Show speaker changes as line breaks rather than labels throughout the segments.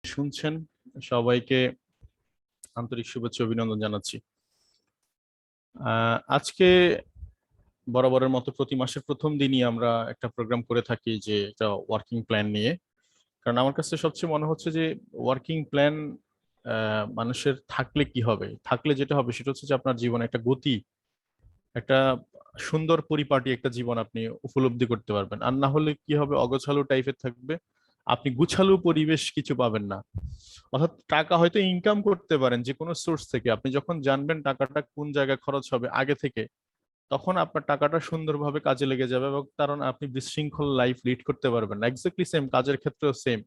শুনছেন সবাইকে আন্তরিক শুভেচ্ছা অভিনন্দন জানাচ্ছি। আজকে বরাবরের মতো প্রতি মাসের প্রথম দিনই আমরা একটা প্রোগ্রাম করে থাকি, যে একটা ওয়ার্কিং প্ল্যান নিয়ে। কারণ আমার কাছে সবচেয়ে মনে হচ্ছে যে ওয়ার্কিং প্ল্যান মানুষের থাকলে কি হবে, থাকলে যেটা হবে সেটা হচ্ছে যে আপনার জীবনে একটা গতি, একটা সুন্দর পরিপাটি একটা জীবন আপনি উপলব্ধি করতে পারবেন। আর না হলে কি হবে, অগোছালো টাইপের থাকবে, আপনি গুছালো পরিবেশ কিছু পাবেন না। অর্থাৎ টাকা হয়তো ইনকাম করতে পারেন যে কোনো সোর্স থেকে, আপনি যখন জানবেন টাকাটা কোন জায়গায় খরচ হবে আগে থেকে, তখন আপনার টাকাটা সুন্দরভাবে কাজে লেগে যাবে, এবং কারণ আপনি বিশৃঙ্খল লাইফ লিড করতে পারবেন না। এক্স্যাক্টলি সেম কাজের ক্ষেত্রেও সেম।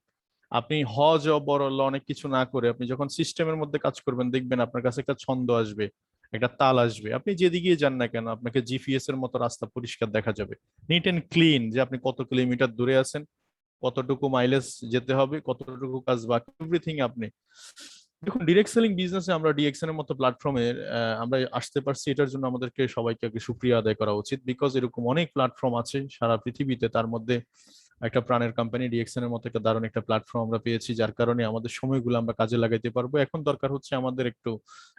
আপনি হজ বড় অনেক কিছু না করে আপনি যখন সিস্টেমের মধ্যে কাজ করবেন, দেখবেন আপনার কাছে একটা ছন্দ আসবে, একটা তাল আসবে। আপনি যেদিকে যান না কেন আপনাকে জিপিএস এর মতো রাস্তা পরিষ্কার দেখা যাবে, নিট এন্ড ক্লিন, যে আপনি কত কিলোমিটার দূরে আছেন, কতটুকু মাইলেজ যেতে হবে, কতটুকু কাজ বাকি, এভরিথিং আপনি দেখুন। ডিরেক্ট সেলিং বিজনেসে আমরা ডিএক্সএন এর মতো প্ল্যাটফর্মে আমরা আসতে পারছি, এটার জন্য আমাদেরকে সবাইকে আগে শুকরিয়া আদায় করা উচিত। বিকজ এরকম অনেক প্ল্যাটফর্ম আছে সারা পৃথিবীতে, তার মধ্যে একটা প্রাণের কোম্পানি ডিএক্সএন এর মতো একটা দারুণ একটা প্ল্যাটফর্ম আমরা পেয়েছি, যার কারণে আমাদের সময়গুলো আমরা কাজে লাগাইতে পারবো। এখন দরকার হচ্ছে আমাদের একটু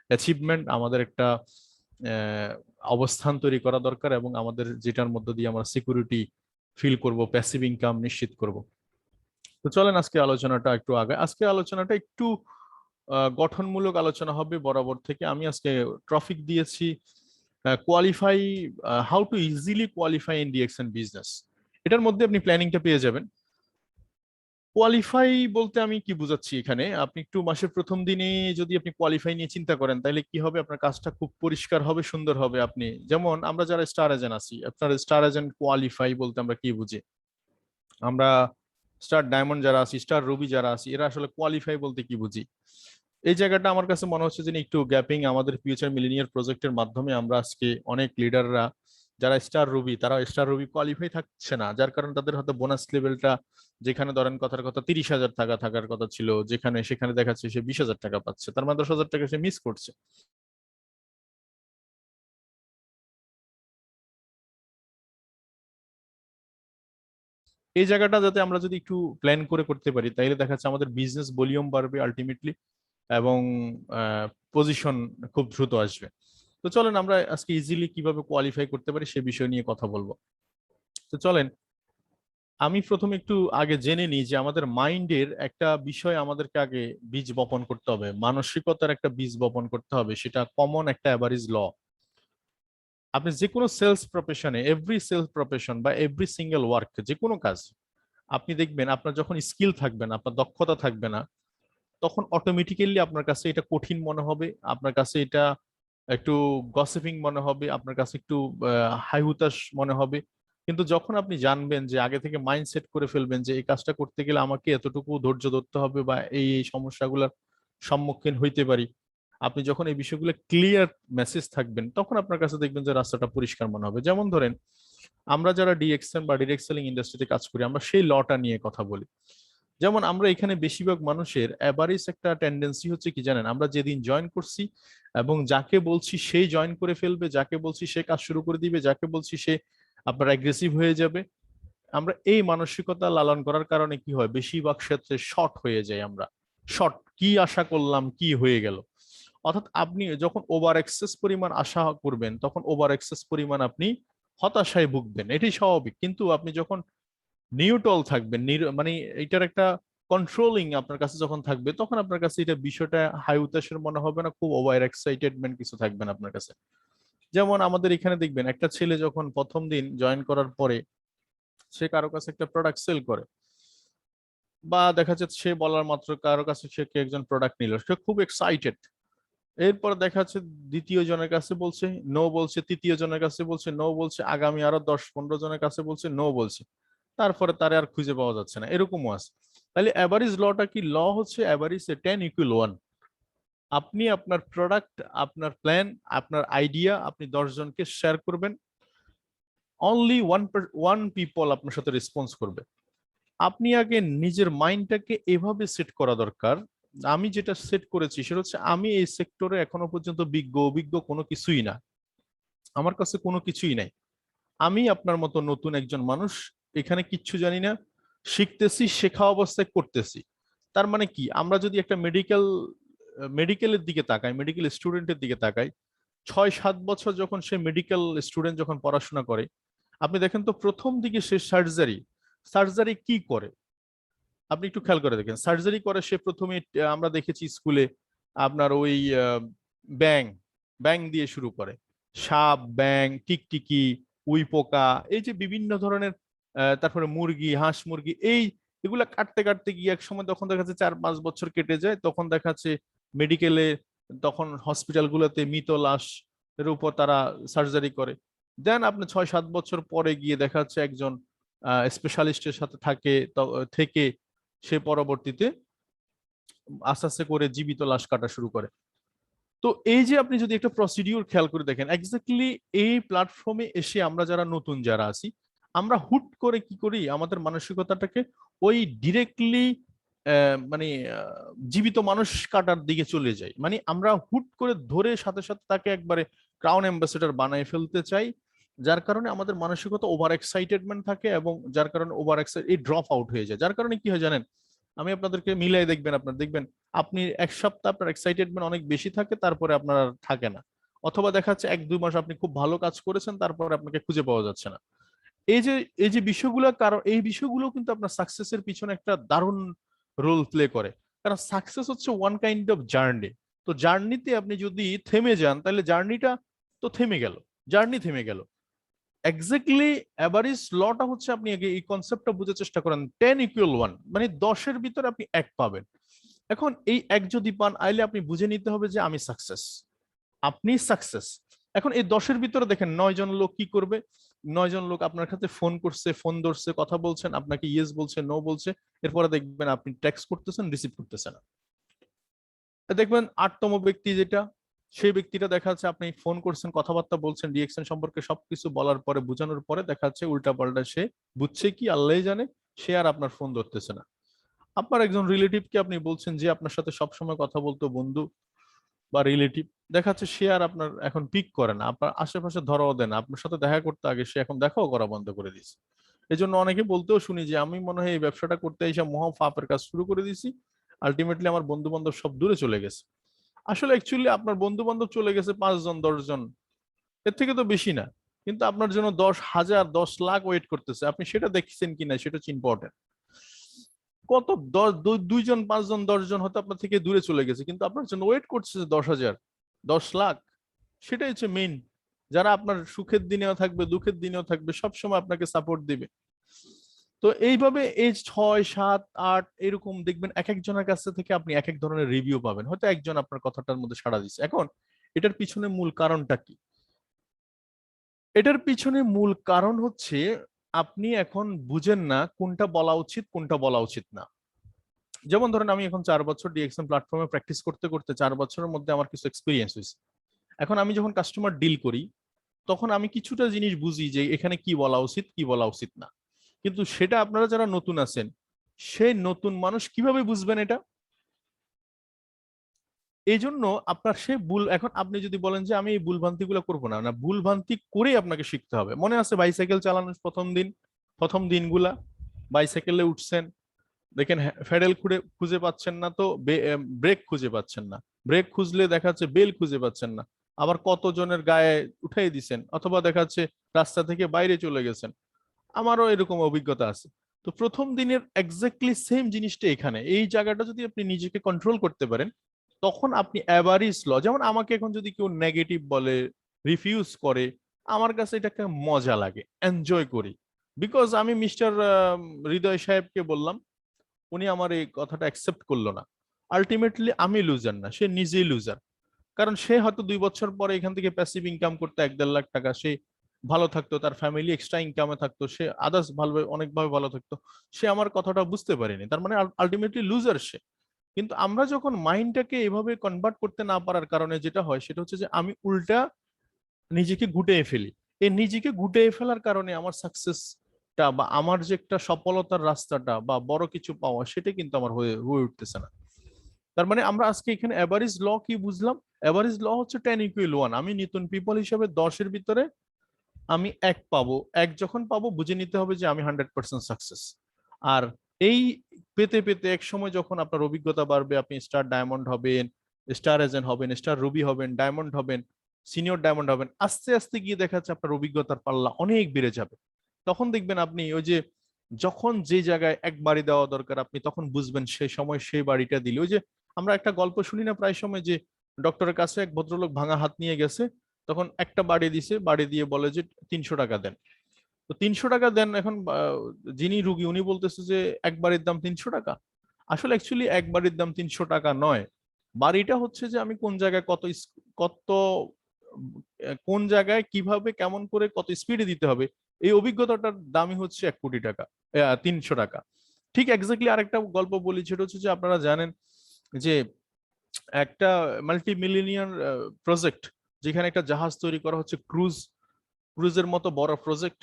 অ্যাচিভমেন্ট, আমাদের একটা আহ, অবস্থান তৈরি করা দরকার, এবং আমাদের যেটার মধ্য দিয়ে আমরা সিকিউরিটি ফিল করব, প্যাসিভ ইনকাম নিশ্চিত করব। তো চলেন আজকে আলোচনাটা একটু আগে, আজকে আলোচনাটা একটু গঠনমূলক আলোচনা হবে বরাবর থেকে। আমি আজকে টপিক দিয়েছি qualify, how to easily qualify in DXN business. এটার মধ্যে আপনি প্ল্যানিংটা পেয়ে যাবেন। কোয়ালিফাই বলতে আমি কি বুঝাচ্ছি এখানে, আপনি একটু মাসের প্রথম দিনে যদি আপনি কোয়ালিফাই নিয়ে চিন্তা করেন, তাহলে কি হবে, আপনার কাজটা খুব পরিষ্কার হবে, সুন্দর হবে। আপনি যেমন আমরা যারা স্টার এজেন্ট আছি, আপনার স্টার এজেন্ট কোয়ালিফাই বলতে আমরা কি বুঝি, আমরা স্টার ডায়মন্ড যারা আছি, স্টার রুবি যারা আছি, এরা আসলে কোয়ালিফাই বলতে কি বুঝি। এই জায়গাটা আমার কাছে মনে হচ্ছে যে একটু গ্যাপিং। আমাদের ফিউচার মিলিনিয়ার প্রজেক্টের মাধ্যমে আমরা আজকে অনেক লিডাররা যারা স্টার রুবি, তারা স্টার রুবি কোয়ালিফাই থাকছে না, যার কারণে তাদের হয়তো বোনাস লেভেলটা, যেখানে ধরেন কথার কথা 30,000 টাকা থাকার কথা ছিল, যেখানে সেখানে দেখাচ্ছে সে 20,000 টাকা পাচ্ছে, তার মানে 10,000 টাকা সে মিস করছে। এই জায়গাটা যাতে আমরা যদি একটু প্ল্যান করে করতে পারি, তাইলে দেখা যাচ্ছে আমাদের বিজনেস ভলিউম বাড়বে আলটিমেটলি, এবং পজিশন খুব দ্রুত আসবে। তো চলেন আমরা আজকে ইজিলি কিভাবে কোয়ালিফাই করতে পারি সে বিষয় নিয়ে কথা বলবো। তো চলেন আমি প্রথমে একটু আগে জেনে নিই যে আমাদের মাইন্ডের একটা বিষয় আমাদেরকে আগে বীজ বপন করতে হবে, মানসিকতার একটা বীজ বপন করতে হবে, সেটা কমন একটা অ্যাভারেজ ল। আপনি যে কোনো সেলস প্রফেশনে, এভরি সেলস প্রফেশন বা এভরি সিঙ্গেল ওয়ার্ক, যে কোনো কাজ, আপনি দেখবেন আপনার যখন স্কিল থাকবে না, আপনার দক্ষতা থাকবে না, তখন অটোমেটিক্যালি আপনার কাছে এটা কঠিন মনে হবে, আপনার কাছে এটা একটু গসিপিং মনে হবে, আপনার কাছে একটু হাই হুতাশ মনে হবে। কিন্তু যখন আপনি জানবেন, যে আগে থেকে মাইন্ড সেট করে ফেলবেন যে এই কাজটা করতে গেলে আমাকে এতটুকু ধৈর্য ধরতে হবে, বা এই এই সমস্যাগুলোর সম্মুখীন হইতে পারি, আপনি যখন এই বিষয়গুলো ক্লিয়ার মেসেজ থাকবেন, তখন আপনার কাছে দেখবেন যে রাস্তাটা পরিষ্কার মনে হবে। যেমন ধরেন আমরা যারা ডিএক্সএন বা ডিরেক্ট সেলিং ইন্ডাস্ট্রিতে কাজ করি, আমরা সেই লটা নিয়ে কথা বলি। যেমন আমরা এখানে বেশিরভাগ মানুষের অ্যাভারেজ একটা টেন্ডেন্সি হচ্ছে কি জানেন, আমরা যেদিন জয়েন করছি এবং যাকে বলছি সেই জয়েন করে ফেলবে, যাকে বলছি সে কাজ শুরু করে দিবে, যাকে বলছি সে আপনার অ্যাগ্রেসিভ হয়ে যাবে। আমরা এই মানসিকতা লালন করার কারণে কি হয়, বেশিরভাগ ক্ষেত্রে শর্ট হয়ে যায়। আমরা শর্ট, কি আশা করলাম কি হয়ে গেল। অর্থাৎ আপনি যখন ওভার এক্সেস পরিমাণ আশা করবেন, তখন ওভার এক্সেস পরিমাণ আপনি হতাশায় ভুগবেন, এটাই স্বাভাবিক। কিন্তু আপনি যখন নিউট্রাল থাকবেন, মানে এটার একটা কন্ট্রোলিং আপনার কাছে যখন থাকবে, তখন আপনার কাছে এটা বিষয়টা হাই উতাসের মনে হবে না, খুব ওভার এক্সাইটেডমেন্ট কিছু থাকবে না আপনার কাছে। যেমন আমাদের এখানে দেখবেন একটা ছেলে যখন প্রথম দিন জয়েন করার পরে সে কারো কাছে একটা প্রোডাক্ট সেল করে, বা দেখা যাচ্ছে সে বলার মাত্র কারো কাছে সে কে একজন প্রোডাক্ট নিল, সে খুব এক্সাইটেড। এরপর দেখা যাচ্ছে দ্বিতীয় জনের কাছে বলছে নো বলছে, তৃতীয় জনের কাছে বলছে নো বলছে, আগামী আরো 10-15 জনের কাছে বলছে নো বলছে, তারপরে তারে আর খুঁজে পাওয়া যাচ্ছে না, এরকমও আছে। তাহলে অ্যাভারেজ লটা কি, ল হচ্ছে অ্যাভারেজ 10 = 1। আপনি আপনার প্রোডাক্ট, আপনার প্ল্যান, আপনার আইডিয়া আপনি 10 জনকে শেয়ার করবেন, অনলি ওয়ান পিপল আপনার সাথে রেসপন্স করবে। আপনি আগে নিজের মাইন্ডটাকে এভাবে সেট করা দরকার। আমি যেটা সেট করেছি সেটা হচ্ছে, আমি এই সেক্টরে এখনো পর্যন্ত বিজ্ঞ অভিজ্ঞ কোনো কিছুই না, আমার কাছে কোনো কিছুই নাই। আমি আপনার মতো নতুন একজন মানুষ, এখানে কিচ্ছু জানি না, শিখতেছি, শেখা অবস্থায় করতেছি। তার মানে কি, আমরা যদি একটা মেডিকেলের দিকে তাকাই, মেডিকেল স্টুডেন্টের দিকে তাকাই, 6-7 বছর যখন সে মেডিকেল স্টুডেন্ট যখন পড়াশোনা করে, আপনি দেখেন তো প্রথম দিকে সে সার্জারি কি করে, আপনি একটু খেয়াল করে দেখেন। সার্জারি করে সে প্রথমে, আমরা দেখেছি স্কুলে আপনার ওই ব্যাং ব্যাং দিয়ে শুরু করে, সাপ, ব্যাং, টিকটিকি, উই পোকা, এই যে বিভিন্ন ধরনের, তারপরে মুরগি, হাঁস মুরগি, এগুলা কাটতে কাটতে গিয়ে এক সময় তখন দেখা যাচ্ছে 4-5 বছর কেটে যায়, তখন দেখা যাচ্ছে মেডিকেলে, তখন হসপিটাল গুলোতে মৃত লাশ এর উপর তারা সার্জারি করে। দেন আপনি 6-7 বছর পরে গিয়ে দেখা যাচ্ছে একজন স্পেশালিস্টের সাথে থেকে সে পরবর্তীতে আস্তে আস্তে করে জীবিত লাশ কাটা শুরু করে। তো এই যে আপনি যদি একটা প্রসিডিউর খেয়াল করে দেখেন, এক্স্যাক্টলি এই প্ল্যাটফর্মে এসে আমরা যারা নতুন যারা আছি, আমরা হুট করে কি করি, আমাদের মানসিকতাটাকে ওই ডিরেক্টলি মানে জীবিত মানুষ কাটার দিকে চলে যাই। মানে আমরা হুট করে ধরে সাথে সাথে তাকে একবারে ক্রাউন অ্যাম্বাসেডর বানায় ফেলতে চাই, যার কারণে আমাদের মানসিকতা ওভার এক্সাইটেডমেন্ট থাকে, এবং যার কারণে এই ড্রপ আউট হয়ে যায়। যার কারণে কি হয় জানেন, আমি আপনাদেরকে মিলাই দেখবেন, আপনার দেখবেন আপনি এক সপ্তাহ আপনার এক্সাইটেডমেন্ট অনেক বেশি থাকে, তারপরে আপনার আর থাকে না। অথবা দেখা যাচ্ছে 1-2 মাস আপনি খুব ভালো কাজ করেছেন, তারপরে আপনাকে খুঁজে পাওয়া যাচ্ছে না। এই যে বিষয়গুলো, কারণ এই বিষয়গুলো কিন্তু আপনার সাকসেসের পিছনে একটা দারুণ রোল প্লে করে। কারণ সাকসেস হচ্ছে ওয়ান কাইন্ড অফ জার্নি। তো জার্নিতে আপনি যদি থেমে যান, তাহলে জার্নিটা তো থেমে গেল, জার্নি থেমে গেল। এক্স্যাক্টলি অ্যাভারেজ লটা হচ্ছে, আপনি আগে এই কনসেপ্টটা বুঝার চেষ্টা করেন, 10 = 1, মানে 10-এর ভিতরে আপনি 1 পাবেন। এখন এই 1 যদি পান, আইলে আপনি বুঝে নিতে হবে যে আমি সাকসেস, আপনি সাকসেস। এখন এই 10-এর ভিতরে দেখেন 9 জন লোক কি করবে, 9 জন লোক আপনার কাছে ফোন করছে, ফোন ধরছে, কথা বলছেন, আপনাকে ইয়েস বলছে, নো বলছে, এরপরে দেখবেন আপনি টেক্সট করতেছেন, রিসিভ করতেছেন না। দেখবেন 8তম ব্যক্তি যেটা, সেই ব্যক্তিটা দেখা যাচ্ছে আপনি ফোন করছেন, কথাবার্তা বলছেন, রিয়েকশন সম্পর্কে সবকিছু বলার পরে, বোঝানোর পরে দেখা যাচ্ছে উল্টা পাল্টা সে বুঝছে কি আল্লাহ জানে, সে আর আপনার ফোন ধরতেছে না। আপনার একজন রিলেটিভকে আপনি বলছেন যে আপনার সাথে সবসময় কথা বলতো, বন্ধু বা রিলেটিভ, দেখা যাচ্ছে সে আর আপনার এখন পিক করে না, আপনার আশেপাশে ধরাও দেয় না, আপনার সাথে দেখা করতে আগে সে এখন দেখাও করা বন্ধ করে দিয়েছে। এই জন্য অনেকে বলতেও শুনি যে আমি মনে হয় এই ব্যবসাটা করতে এসে মহা ফাপের কাজ শুরু করে দিয়েছি, আলটিমেটলি আমার বন্ধু বান্ধব সব দূরে চলে গেছে। আসলে অ্যাকচুয়ালি আপনার বন্ধু বান্ধব চলে গেছে 5 জন 10 জন, এর থেকে তো বেশি না, কিন্তু আপনার জন্য 10,000 10 লাখ ওয়েট করতেছে, আপনি সেটা দেখছেন কিনা সেটা হচ্ছে ইম্পর্টেন্ট। কত 2 জন 5 জন 10 জন হয়তো আপনার থেকে দূরে চলে গেছে, কিন্তু আপনার জন্য ওয়েট করছে 10,000 10 লাখ। সেটাই হচ্ছে মেইন, যারা আপনার সুখের দিনেও থাকবে, দুঃখের দিনেও থাকবে, সবসময় আপনাকে সাপোর্ট দিবে। তো এইভাবে এই 6 7 8 এরকম দেখবেন এক একজনের কাছ থেকে আপনি এক এক ধরনের রিভিউ পাবেন, হয়তো একজন আপনার কথাটার মধ্যে সাড়া দিচ্ছে। এখন এটার পিছনে মূল কারণটা কি? এটার পিছনে মূল কারণ হচ্ছে আপনি এখন বুঝেন না কোনটা বলা উচিত, কোনটা বলা উচিত না। যেমন ধরেন আমি এখন 4 বছর ডিএক্সএম প্ল্যাটফর্মে প্র্যাকটিস করতে করতে 4 বছরের মধ্যে আমার কিছু এক্সপিরিয়েন্স হয়েছে। এখন আমি যখন কাস্টমার ডিল করি, তখন আমি কিছুটা জিনিস বুঝি যে এখানে কি বলা উচিত, কি বলা উচিত না। কিন্তু সেটা আপনারা যারা নতুন আছেন, সেই নতুন মানুষ কিভাবে বুঝবেন এটা? এই জন্য আপনার সে ভুল, এখন আপনি যদি বলেন যে আমি এই ভুল ভ্রান্তি গুলো করবো না, না ভুল ভ্রান্তি করে আপনাকে শিখতে হবে। মনে আছে বাইসাইকেল চালানোর প্রথম দিনগুলা, বাইসাইকেলে উঠছেন, দেখেন ফেডেল খুঁজে পাচ্ছেন না, তো ব্রেক খুঁজে পাচ্ছেন না, ব্রেক খুঁজলে দেখা যাচ্ছে বেল খুঁজে পাচ্ছেন না, আবার কতজনের গায়ে উঠাই দিছেন, অথবা দেখা যাচ্ছে রাস্তা থেকে বাইরে চলে গেছেন। আমারও এরকম অভিজ্ঞতা আছে। তো প্রথম দিনের এক্স্যাক্টলি সেম জিনিসটা এখানে, এই জায়গাটা যদি আপনি নিজেকে কন্ট্রোল করতে পারেন, তখন আপনি অ্যাভারেজ ল, যেমন আমাকে এখন যদি কেউ নেগেটিভ বলে, রিফিউজ করে, আমার কাছে এটাকে মজা লাগে, এনজয় করি। বিকজ আমি মিস্টার হৃদয় সাহেবকে বললাম, উনি আমার এই কথাটা অ্যাকসেপ্ট করলো না, আলটিমেটলি আমি লুজার না, সে নিজেই লুজার। কারণ সে হয়তো 2 বছর পরে এখান থেকে প্যাসিভ ইনকাম করতে 1-1.5 লাখ টাকা, সে ভালো থাকতো, তার ফ্যামিলি এক্সট্রা ইনকামে থাকতো, সে আদার্স ভালো অনেকভাবে ভালো থাকতো, সে আমার কথাটা বুঝতে পারেনি, তার মানে আলটিমেটলি লুজার সে। কিন্তু আমরা যখন মাইন্ডটাকে এভাবে কনভার্ট করতে না পারার কারণে যেটা হয় সেটা হচ্ছে যে আমি উল্টা নিজেকে গুটিয়ে ফেলি। এই নিজেকে গুটিয়ে ফেলার কারণে আমার সাকসেসটা বা আমার যে একটা সফলতার রাস্তাটা বা বড় কিছু পাওয়া, সেটা কিন্তু আমার হয়ে হয়ে উঠতেছে না। তার মানে আমরা আজকে এখানে এভারেজ ল কি বুঝলাম? এভারেজ ল হচ্ছে 10 = 1। আমি নিউটন পিপল হিসেবে 10-এর ভিতরে আমি 1 পাবো, 1 যখন পাবো বুঝে নিতে হবে যে আমি 100% সাকসেস। আর এই পেতে পেতে এক সময় যখন আপনার অভিজ্ঞতা বাড়বে, আপনি স্টার ডায়মন্ড হবেন, স্টার এজেন্ট হবেন, স্টার রুবি হবেন, ডায়মন্ড হবেন, সিনিয়র ডায়মন্ড হবেন, আস্তে আস্তে গিয়ে দেখা যাচ্ছে আপনার অভিজ্ঞতার পাল্লা অনেক বেড়ে যাবে। তখন দেখবেন আপনি ওই যে যখন যে জায়গায় এক বাড়ি দেওয়া দরকার আপনি তখন বুঝবেন সেই সময় সেই বাড়িটা দিলে। ওই যে আমরা একটা গল্প শুনি না প্রায় সময়, যে ডক্টরের কাছে এক ভদ্রলোক ভাঙা হাত নিয়ে গেছে, তখন একটা বাড়ি দিছে, বাড়ি দিয়ে বলে যে 300 টাকা দেন। তো 300 টাকা দেন, এখন যিনি রুগী উনি বলতেছে যে এক বাড়ির দাম 300 টাকা। আসলে অ্যাকচুয়ালি এক বাড়ির দাম 300 টাকা নয়, বাড়িটা হচ্ছে যে আমি কোন জায়গায় কত কোন জায়গায় কিভাবে কেমন করে কত স্পিডে দিতে হবে, এই অভিজ্ঞতাটার দামই হচ্ছে 1 কোটি টাকা, 300 টাকা। ঠিক এক্স্যাক্টলি আরেকটা গল্প বলি, সেটা হচ্ছে যে আপনারা জানেন যে একটা মাল্টি মিলিয়নিয়ার প্রজেক্ট, যেখানে একটা জাহাজ তৈরি করা হচ্ছে, ক্রুজের মতো বড় প্রজেক্ট,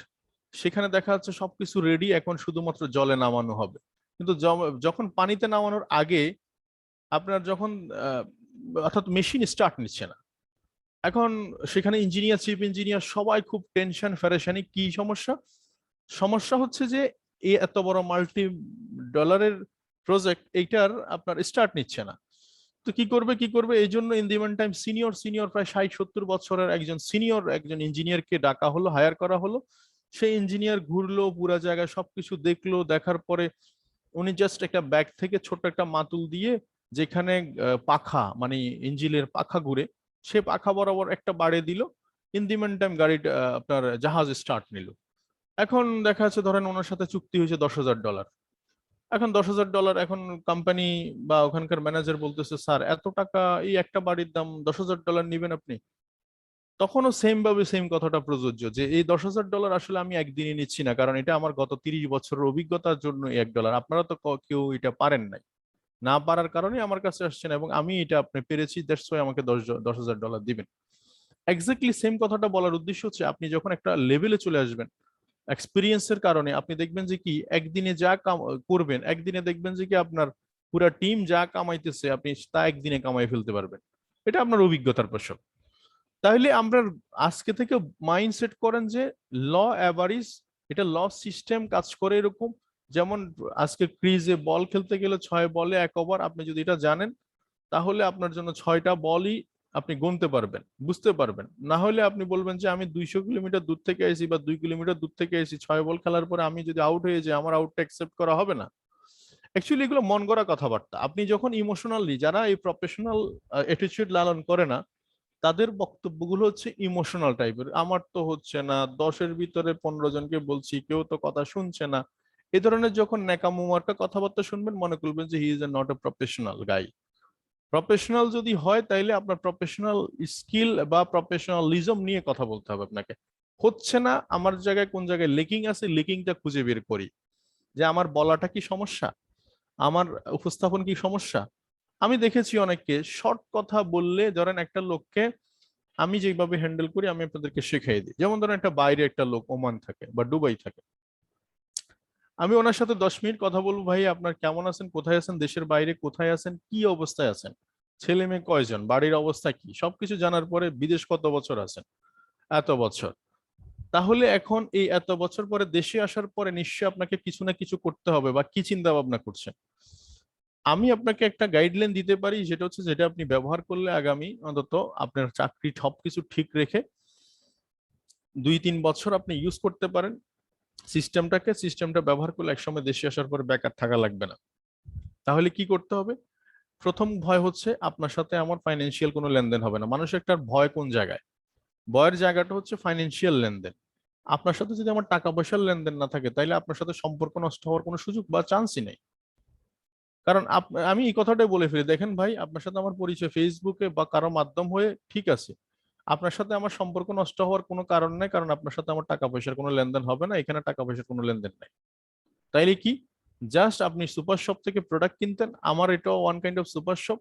সেখানে দেখা যাচ্ছে সবকিছু রেডি, এখন শুধুমাত্র জলে নামানো হবে। কিন্তু যখন পানিতে নামানোর আগে আপনার যখন অর্থাৎ মেশিন স্টার্ট নিচ্ছে না, এখন সেখানে ইঞ্জিনিয়ার, চিফ ইঞ্জিনিয়ার সবাই খুব টেনশন ফেরেশানি। কি সমস্যা? সমস্যা হচ্ছে যে এই এত বড় মাল্টি ডলারের প্রজেক্ট, এইটার আপনার স্টার্ট নিচ্ছে না। তো কি করবে এই জন্য in the mean time senior প্রায় 60-70 বছরের একজন ইঞ্জিনিয়ারকে ডাকা হলো, হায়ার করা হলো। সেই ইঞ্জিনিয়ার ঘুরলো পুরা জায়গায়, সবকিছু দেখলো, দেখার পরে উনি জাস্ট একটা ব্যাগ থেকে ছোট্ট একটা মাতুল দিয়ে, যেখানে পাখা মানে ইঞ্জিনের পাখা ঘুরে, সে পাখা বরাবর একটা বাড়ি দিল। ইন দি মিন টাইম গাড়িটা আপনার জাহাজ স্টার্ট নিল। এখন দেখা যাচ্ছে ধরেন ওনার সাথে চুক্তি হয়েছে $10,000। এখন $10,000, এখন কোম্পানি বা ওখানকার ম্যানেজার বলতেছে, স্যার এত টাকা, এই একটা বাড়ির দাম $10,000 নিবেন আপনি? তখনও সেম ভাবে সেম কথাটা প্রযোজ্য, যে এই $10,000 আসলে আমি একদিনই নিচ্ছি না, কারণ এটা আমার গত 30 বছরের অভিজ্ঞতার জন্য $1। আপনারা তো কেউ এটা পারেন নাই, না পারার কারণে আমার কাছে আসছেন, এবং আমি এটা আপনি পেরেছি, দ্যাটস ওয়াই আমাকে $10,000 দিবেন। এক্স্যাক্টলি সেম কথাটা বলার উদ্দেশ্য হচ্ছে, আপনি যখন একটা লেভেলে চলে আসবেন এক্সপিরিয়েন্সের কারণে, আপনি দেখবেন যে কি একদিনে যা করবেন, একদিনে দেখবেন যে কি আপনার পুরা টিম যা কামাইতেছে আপনি তা একদিনে কামাই ফেলতে পারবেন। এটা আপনার অভিজ্ঞতার ফসল। তাহলে আমরা আজকে থেকে মাইন্ডসেট করেন যে ল অ্যাভারেজ, এটা ল সিস্টেম কাজ করে এরকম। যেমন আজকে ক্রিজে বল খেলতে গেলে 6 বলে 1 ওভার, আপনি যদি এটা জানেন তাহলে আপনার জন্য 6টা বলই আপনি গুনতে পারবেন, বুঝতে পারবেন। না হলে আপনি বলবেন যে আমি 200 কিলোমিটার দূর থেকে এসেছি বা 2 কিলোমিটার দূর থেকে এসেছি, 6 বল খেলার পরে আমি যদি আউট হয়ে যাই, আমার আউটটা অ্যাকসেপ্ট করা হবে না। অ্যাকচুয়ালি এগুলো মন গড়া কথাবার্তা। আপনি যখন ইমোশনালি, যারা এই প্রফেশনাল অ্যাটিটিউড লালন করে না, তাদের বক্তব্যগুলো হচ্ছে ইমোশনাল টাইপের। আমার তো হচ্ছে না, 10-এর ভিতরে 15 জনকে বলছি, কেউ তো কথা শুনছে না। এই ধরনের যখন ন্যাকামো মার্কা কথাবার্তা শুনবেন, মনে করবেন যে he is not a professional guy. Professional যদি হয় তাইলে আপনার প্রফেশনাল স্কিল বা প্রফেশনালিজম নিয়ে কথা বলতে হবে আপনাকে। হচ্ছে না, আমার জায়গায় কোন জায়গায় লেকিং আছে, লেকিংটা খুঁজে বের করি, যে আমার বলাটা কি সমস্যা, আমার উপস্থাপন কি সমস্যা। আমি দেখেছি অনেককে শর্ট কথা বললে, ধরেন একটা লোককে আমি যেভাবে হ্যান্ডেল করি আমি আপনাদেরকে শিখিয়ে দিই। যেমন ধরেন একটা বাইরে একটা লোক ওমান থাকে বা দুবাই থাকে, আমি ওনার সাথে 10 মিনিট কথা বলবো, ভাই আপনার কেমন আছেন, কোথায় আছেন, দেশের বাইরে কোথায় আছেন, কি অবস্থায় আছেন, ছেলে মেয়ে কয়জন, বাড়ির অবস্থা কি, সবকিছু জানার পরে বিদেশ কত বছর আছেন, এত বছর। তাহলে এখন এই এত বছর পরে দেশে আসার পরে নিশ্চয়ই আপনাকে কিছু না কিছু করতে হবে, বা কি চিন্তা ভাবনা করছেন। আমি আপনাকে একটা গাইডলাইন দিতে পারি, যেটা হচ্ছে যেটা আপনি ব্যবহার করলে আগামী অন্তত আপনার চাকরি সবকিছু ঠিক রেখে 2-3 বছর আপনি ইউজ করতে পারেন সিস্টেমটা ব্যবহার করলে একসময় দেশে আসার পর বেকার থাকা লাগবে না। তাহলে কি করতে হবে? প্রথম ভয় হচ্ছে আপনার সাথে আমার ফাইন্যান্সিয়াল কোনো লেনদেন হবে না। মানুষের একটা ভয় কোন জায়গায়? ভয়ের জায়গাটা হচ্ছে ফাইন্যান্সিয়াল লেনদেন। আপনার সাথে যদি আমার টাকা পয়সার লেনদেন না থাকে, তাহলে আপনার সাথে সম্পর্ক নষ্ট হওয়ার কোনো সুযোগ বা চান্সই নেই। কারণ আমি এই কথাটাই বলে ফেলি, দেখেন ভাই, আপনার সাথে আমার পরিচয় ফেসবুকে বা কারো মাধ্যম হয়ে ঠিক আছে, আপনার সাথে আমার সম্পর্ক নষ্ট হওয়ার কোনো কারণ নেই, কারণ আপনার সাথে আমার টাকা পয়সার কোনো লেনদেন হবে না, এখানে টাকা পয়সার কোনো লেনদেন নাই। তাইলে কি, জাস্ট আপনি সুপার শপ থেকে প্রোডাক্ট কিনতেন, আমার এটাও one kind of super shop.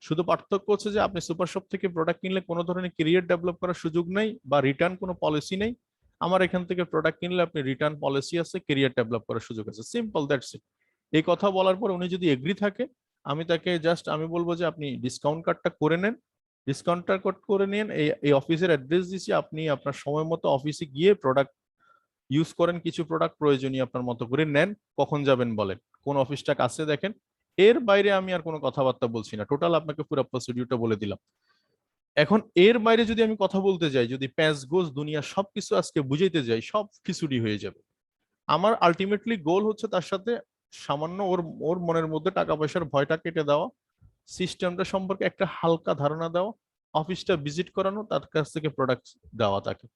শুধু পার্থক্য হচ্ছে যে আপনি সুপার শপ থেকে প্রোডাক্ট কিনলে কোনো ধরনের ক্যারিয়ার ডেভেলপ করার সুযোগ নেই বা রিটার্ন কোনো পলিসি নেই। আমার এখান থেকে প্রোডাক্ট কিনলে আপনি রিটার্ন পলিসি আছে, ক্যারিয়ার ডেভেলপ করার সুযোগ আছে, সিম্পল, দ্যাটস ইট। এই কথা বলার পর উনি যদি এগ্রি থাকে, আমি তাকে জাস্ট আমি বলবো যে আপনি ডিসকাউন্ট কার্ডটা করে নেন, ডিসকাউন্টটা করে নিন, এই অফিসের অ্যাড্রেস দিচ্ছি, আপনি আপনার সময় মতো অফিসে গিয়ে প্রোডাক্ট ইউজ করেন, কিছু প্রোডাক্ট প্রয়োজনীয় আপনার মতো করে নেন, কখন যাবেন বলেন। কোন অফিসটা কাছে দেখেন। এর বাইরে আমি আর কোনো কথাবার্তা বলছি না, টোটাল আপনাকে পুরো প্রসিডিউরটা বলে দিলাম। এখন এর বাইরে যদি আমি কথা বলতে যাই, যদি প্যাঁচ গোজ দুনিয়া সবকিছু আজকে বুঝাইতে যাই, সব খিচুড়ি হয়ে যাবে। আমার আলটিমেটলি গোল হচ্ছে তার সাথে সামান্য ওর ওর মনের মধ্যে টাকা পয়সার ভয়টা কেটে দেওয়া, সিস্টেমটা সম্পর্কে একটা হালকা ধারণা দেওয়া, অফিসটা ভিজিট করানো, তার কাছ থেকে প্রোডাক্ট দেওয়া তাকে।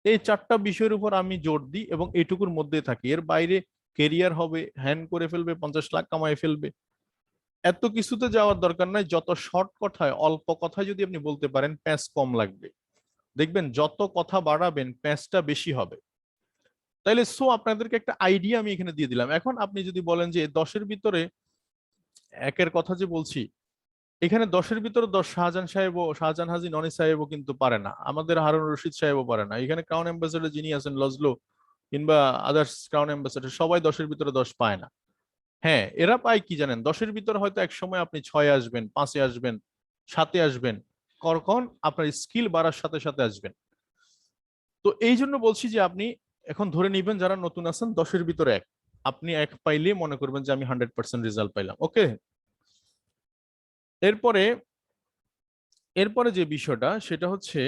এই চারটা বিষয়ের উপর আমি জোর দিই এবং এইটুকুর মধ্যে থাকি। এর বাইরে কেরিয়ার হবে, হ্যান্ড করে ফেলবে, 50 লাখ কামাই ফেলবে, এত কিছুতে যাওয়ার দরকার নাই। যত শর্ট কথায়, অল্প কথায় যদি আপনি বলতে পারেন, প্যাঁচ কম লাগবে। দেখবেন যত কথা বাড়াবেন প্যাঁচটা বেশি হবে। তাইলে সো আপনাদেরকে একটা আইডিয়া আমি এখানে দিয়ে দিলাম। এখন আপনি যদি বলেন যে 10-এর ভিতরে একের কথা যে বলছি, এখানে 10-এর ভিতরে 10 শাহজাহান সাহেবও, শাহজাহান হাজি ননি সাহেবও কিন্তু পারে না, আমাদের হারুন রশিদ সাহেবও পারে না, এখানে ক্রাউন অ্যাম্বাসেডর যিনি আছেন লজলো কিংবা আদার্স ক্রাউন অ্যাম্বাসেডর, সবাই 10-এর ভিতরে 10 পায় না। হ্যাঁ, এরা পায় কি জানেন, 10-এর ভিতরে হয়তো এক সময় আপনি 6-এ আসবেন, 5-এ আসবেন, 7-এ আসবেন, কখন আপনার স্কিল বাড়ার সাথে সাথে আসবেন। তো এই জন্য বলছি যে আপনি এখন ধরে নিবেন যারা নতুন আছেন 10-এর ভিতরে 1, আপনি 1 পাইলে মনে করবেন যে আমি 100% রেজাল্ট পাইলাম। ওকে, এরপরে এরপরে যে বিষয়টা সেটা হচ্ছে,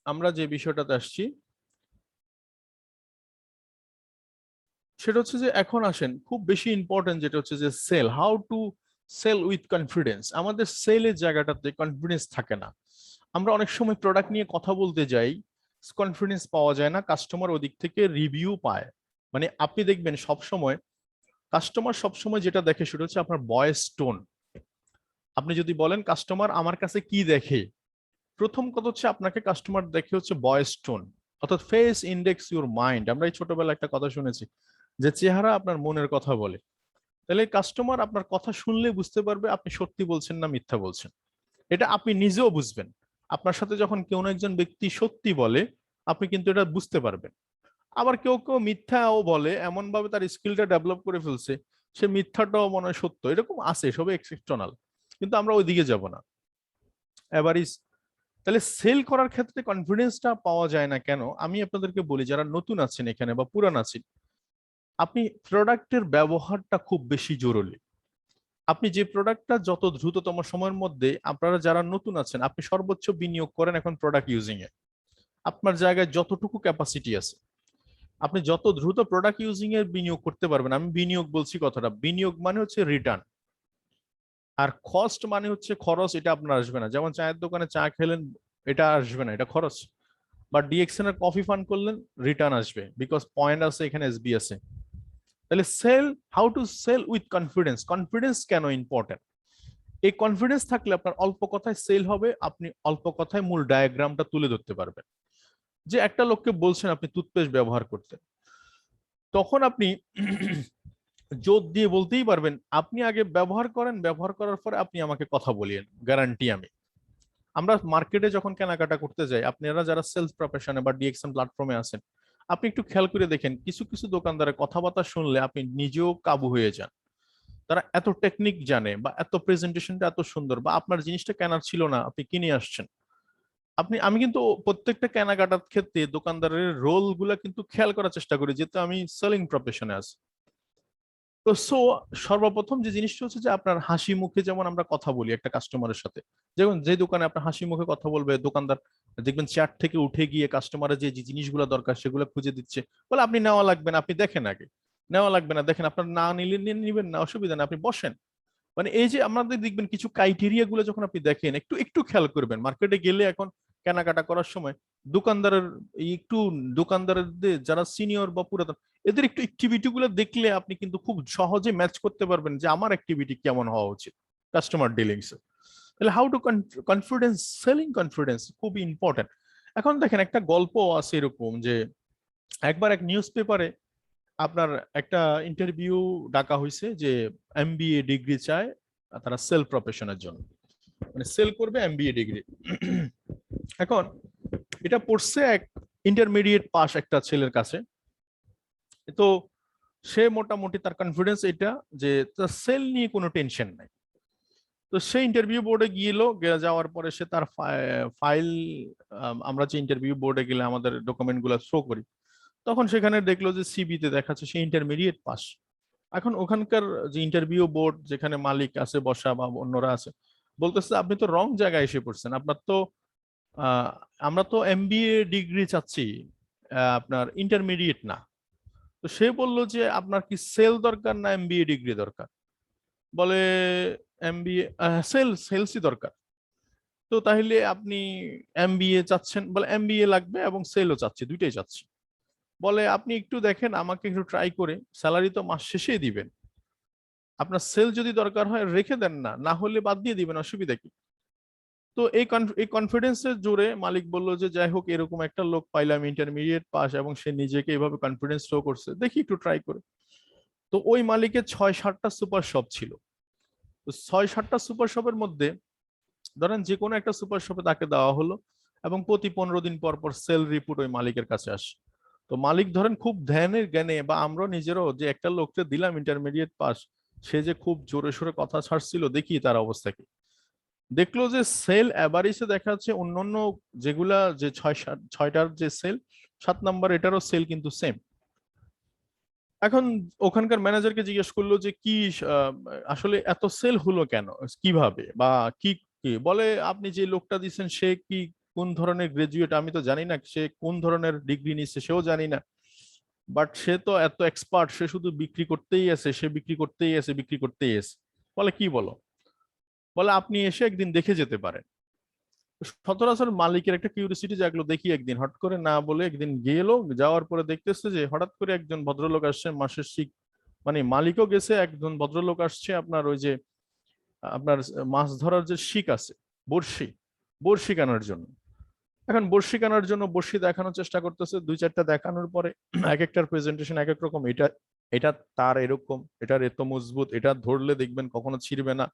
আমরা যে বিষয়টাতে আসছি সেটা হচ্ছে যে এখন আসেন খুব বেশি ইম্পর্টেন্ট যেটা হচ্ছে যে sell, how to sell with confidence. আমাদের সেলের জায়গাটাতে কনফিডেন্স থাকে না। আমরা অনেক সময় প্রোডাক্ট নিয়ে কথা বলতে যাই, কনফিডেন্স পাওয়া যায় না, কাস্টমার ওদিক থেকে রিভিউ পায়। মানে আপনি দেখবেন সব সময় কাস্টমার সবসময় যেটা দেখে সেটা হচ্ছে আপনার ভয়েস টোন। আপনি যদি বলেন কাস্টমার আমার কাছে কি দেখে, প্রথম কথা হচ্ছে আপনাকে কাস্টমার দেখে হচ্ছে ভয়েস টোন, অর্থাৎ ফেস ইন্ডেক্স ইউর মাইন্ড। আমরা এই ছোটবেলায় একটা কথা শুনেছি যে চেহারা আপনার মনের কথা বলে। তাহলে কাস্টমার আপনার কথা শুনলে বুঝতে পারবে আপনি সত্যি বলছেন না মিথ্যা বলছেন। এটা আপনি নিজেও বুঝবেন। আপনার সাথে যখন কেউ না একজন ব্যক্তি সত্যি বলে, আপনি কিন্তু এটা বুঝতে পারবেন। আবার কেউ কেউ মিথ্যাও বলে, এমন ভাবে তার স্কিলটা ডেভেলপ করে ফেলছে, সে মিথ্যাটাও মনে হয় সত্য, এরকম আছে, সবে এক্সেপশনাল। কিন্তু আমরা ওইদিকে যাব না, এভারেজ। তাহলে সেল করার ক্ষেত্রে কনফিডেন্সটা পাওয়া যায় না কেন, আমি আপনাদেরকে বলি, যারা নতুন আছেন এখানে বা পুরান আছেন, আপনি প্রোডাক্টের ব্যবহারটা খুব বেশি জরুরি। আপনি যে প্রোডাক্টটা যত দ্রুততম সময়ের মধ্যে, আপনারা যারা নতুন আছেন আপনি সর্বোচ্চ বিনিয়োগ করেন এখন প্রোডাক্ট ইউজিং এ। আপনার জায়গায় যতটুকু ক্যাপাসিটি আছে, আপনি যত দ্রুত প্রোডাক্ট ইউজিং এর বিনিয়োগ করতে পারবেন। আমি বিনিয়োগ বলছি কথাটা, বিনিয়োগ মানে হচ্ছে রিটার্ন, আর কস্ট মানে হচ্ছে খরচ, এটা আপনার আসবে না। যেমন চায়ের দোকানে চা খেলেন, এটা আসবে না, এটা খরচ। বা ডিএক্সএন এর কফি ফান্ড করলেন, রিটার্ন আসবে, বিকজ পয়েন্ট আছে এখানে, এসবি আছে। তাহলে sell, how to sell with confidence. Confidence কেন ইম্পর্টেন্ট? এই কনফিডেন্স থাকলে আপনার অল্প কথায় সেল হবে, আপনি অল্প কথায় মূল ডায়াগ্রামটা তুলে ধরতে পারবেন। যে একটা লোককে বলছেন আপনি টুথপেস্ট ব্যবহার করতে, তখন আপনি জোর দিয়ে বলতেই পারবেন আপনি আগে ব্যবহার করেন, ব্যবহার করার পরে আপনি আমাকে কথা বলিয়েন, গ্যারান্টি আমি। আমরা মার্কেটে যখন কেনাকাটা করতে যাই, আপনারা যারা সেলস প্রফেশনে বা ডিএক্সএন প্ল্যাটফর্মে আছেন, আপনি একটু খেয়াল করে দেখেন, কিছু কিছু দোকানদারের কথাবার্তা শুনলে আপনি নিজেও কাবু হয়ে যান। তারা এত টেকনিক জানে, বা এত প্রেজেন্টেশনটা এত সুন্দর, বা আপনার জিনিসটা কেনার ছিল না আপনি কিনে আসছেন। আমি কিন্তু প্রত্যেকটা কেনাকাটার ক্ষেত্রে দোকানদারের রোল গুলা কিন্তু খেয়াল করার চেষ্টা করি, যেহেতু আমি সেলিং প্রফেশনে আছি। তো সো সর্বপ্রথম যে জিনিসটা হচ্ছে যে আপনার হাসি মুখে যেমন আমরা কথা বলি একটা কাস্টমারের সাথে, যেমন যে দোকানে আপনার হাসি মুখে কথা বলবে দোকানদার, দেখবেন চেয়ার থেকে উঠে গিয়ে কাস্টমারের যে যে জিনিসগুলো দরকার সেগুলো খুঁজে দিচ্ছে, বলে আপনি নেওয়া লাগবে না, আপনি দেখেন আগে, নেওয়া লাগবে না, দেখেন, আপনার না নিলে নিবেন না, অসুবিধা না, আপনি বসেন। মানে এই যে আমাদের দেখবেন কিছু ক্রাইটেরিয়া গুলো যখন আপনি দেখেন, একটু একটু খেয়াল করবেন মার্কেটে গেলে এখন কেনাকাটা করার সময়, দোকানদারের একটু, দোকানদারদের যারা সিনিয়র বা পুরাতন, এদের একটু অ্যাক্টিভিটি গুলো দেখলে আপনি কিন্তু খুব সহজে ম্যাচ করতে পারবেন যে আমার অ্যাক্টিভিটি কেমন হওয়া উচিত কাস্টমার ডিলিংস। তাহলে how to confidence, selling confidence খুবই ইম্পর্টেন্ট। এখন দেখেন একটা গল্প আছে এরকম যে একবার এক নিউজ পেপারে আপনার একটা ইন্টারভিউ ডাকা হয়েছে যে এমবিএ ডিগ্রি চায় তারা সেল প্রফেশনের জন্য, মানে সেল করবে এমবিএ ডিগ্রি। এখন এটা পড়ছে এক ইন্টারমিডিয়েট পাস একটা ছেলের কাছে। তো সে মোটামুটি তার কনফিডেন্স এটা যে তার সেল নিয়ে কোনো টেনশন নাই। তো সে ইন্টারভিউ বোর্ডে গিয়েলো, যাওয়ার পরে সে তার ফাইল, আমরা যে ইন্টারভিউ বোর্ডে গেলে আমাদের ডকুমেন্ট গুলো শো করি, তখন সেখানে দেখলো যে সিবিতে দেখাচ্ছে সে ইন্টারমিডিয়েট পাস। এখন ওখানকার যে ইন্টারভিউ বোর্ড যেখানে মালিক আছে বসা বা অন্যরা আছে বলতেছে আপনি তো রং জায়গায় এসে পড়ছেন, আপনার তো আহ, আমরা তো এমবিএ ডিগ্রি চাচ্ছি, আপনার ইন্টারমিডিয়েট না। তো সে বলল যে আপনার কি সেল দরকার না এমবিএ ডিগ্রি দরকার? বলে এমবিএ, সেলসই দরকার। তো তাহলে আপনি এমবিএ চাচ্ছেন, বলে এমবিএ লাগবে এবং সেলও চাচ্ছি, দুইটাই চাচ্ছি। বলে আপনি একটু দেখেন, আমাকে একটু ট্রাই করে, স্যালারি তো মাস শেষেই দিবেন, আপনার সেল যদি দরকার হয় রেখে দেন, না না হলে বাদ দিয়ে দিবেন, অসুবিধা কি? তো এই কনফিডেন্সের জোরে মালিক বলল যে যাই হোক, এরকম একটা লোক পাইলাম ইন্টারমিডিয়েট পাস এবং সে নিজেকে এইভাবে কনফিডেন্স শো করছে, দেখি একটু ট্রাই করে। তো ওই মালিকের 6-7টা সুপার শপ ছিল। তো 6-7টা সুপার শপের মধ্যে ধরেন যে কোনো একটা সুপার শপে তাকে দেওয়া হলো এবং প্রতি 15 দিন পর পর সেল রিপোর্ট ওই মালিকের কাছে আসে। তো মালিক ধরেন খুব ধ্যানের জ্ঞানে, বা আমরা নিজেরও যে একটা লোককে দিলাম ইন্টারমিডিয়েট পাস, সে যে খুব জোরে সোরে কথা ছাড়ছিল, দেখি তার অবস্থা কি। দেখলো যে সেল অ্যাভারেজে দেখা যাচ্ছে অন্যান্য যেগুলা, যে 6-7টার যে সেল, 7 নাম্বার এটারও সেল কিন্তু সেম। এখন ওখানকার ম্যানেজারকে জিজ্ঞেস করলো যে কি আহ, আসলে এত সেল হলো কেন, কিভাবে বা কি কি বলে, আপনি যে লোকটা দিচ্ছেন সে কি কোন ধরনের গ্রাজুয়েট আমি তো জানি না, সে কোন ধরনের ডিগ্রি নিচ্ছে সেও জানি না, বাট সে তো এত এক্সপার্ট, সে শুধু বিক্রি করতেই আছে, সে বিক্রি করতেই আছে, বিক্রি করতেই আছে। বলে কি বলো? বলে আপনি এসে একদিন দেখে যেতে পারেন। সচরাচর মালিকের একটা কিউরিসিটি জাগলো, দেখি একদিন, হট করে না বলে একদিন গেল। যাওয়ার পরে দেখতেছে যে হঠাৎ করে একজন ভদ্রলোক আসছে মাসের শিক, মানে মালিকও গেছে, একজন ভদ্রলোক আসছে আপনার ওই যে আপনার মাছ ধরার যে শিক আছে, বড়শি, বড়শি কেনার জন্য। এখন বড়শি কেনার জন্য বড়শি দেখানোর চেষ্টা করতেছে, 2-4টা দেখানোর পরে এক একটার প্রেজেন্টেশন এক এক রকম, এটা এটা তার এরকম, এটার এত মজবুত, এটা ধরলে দেখবেন কখনো ছিঁড়বে না,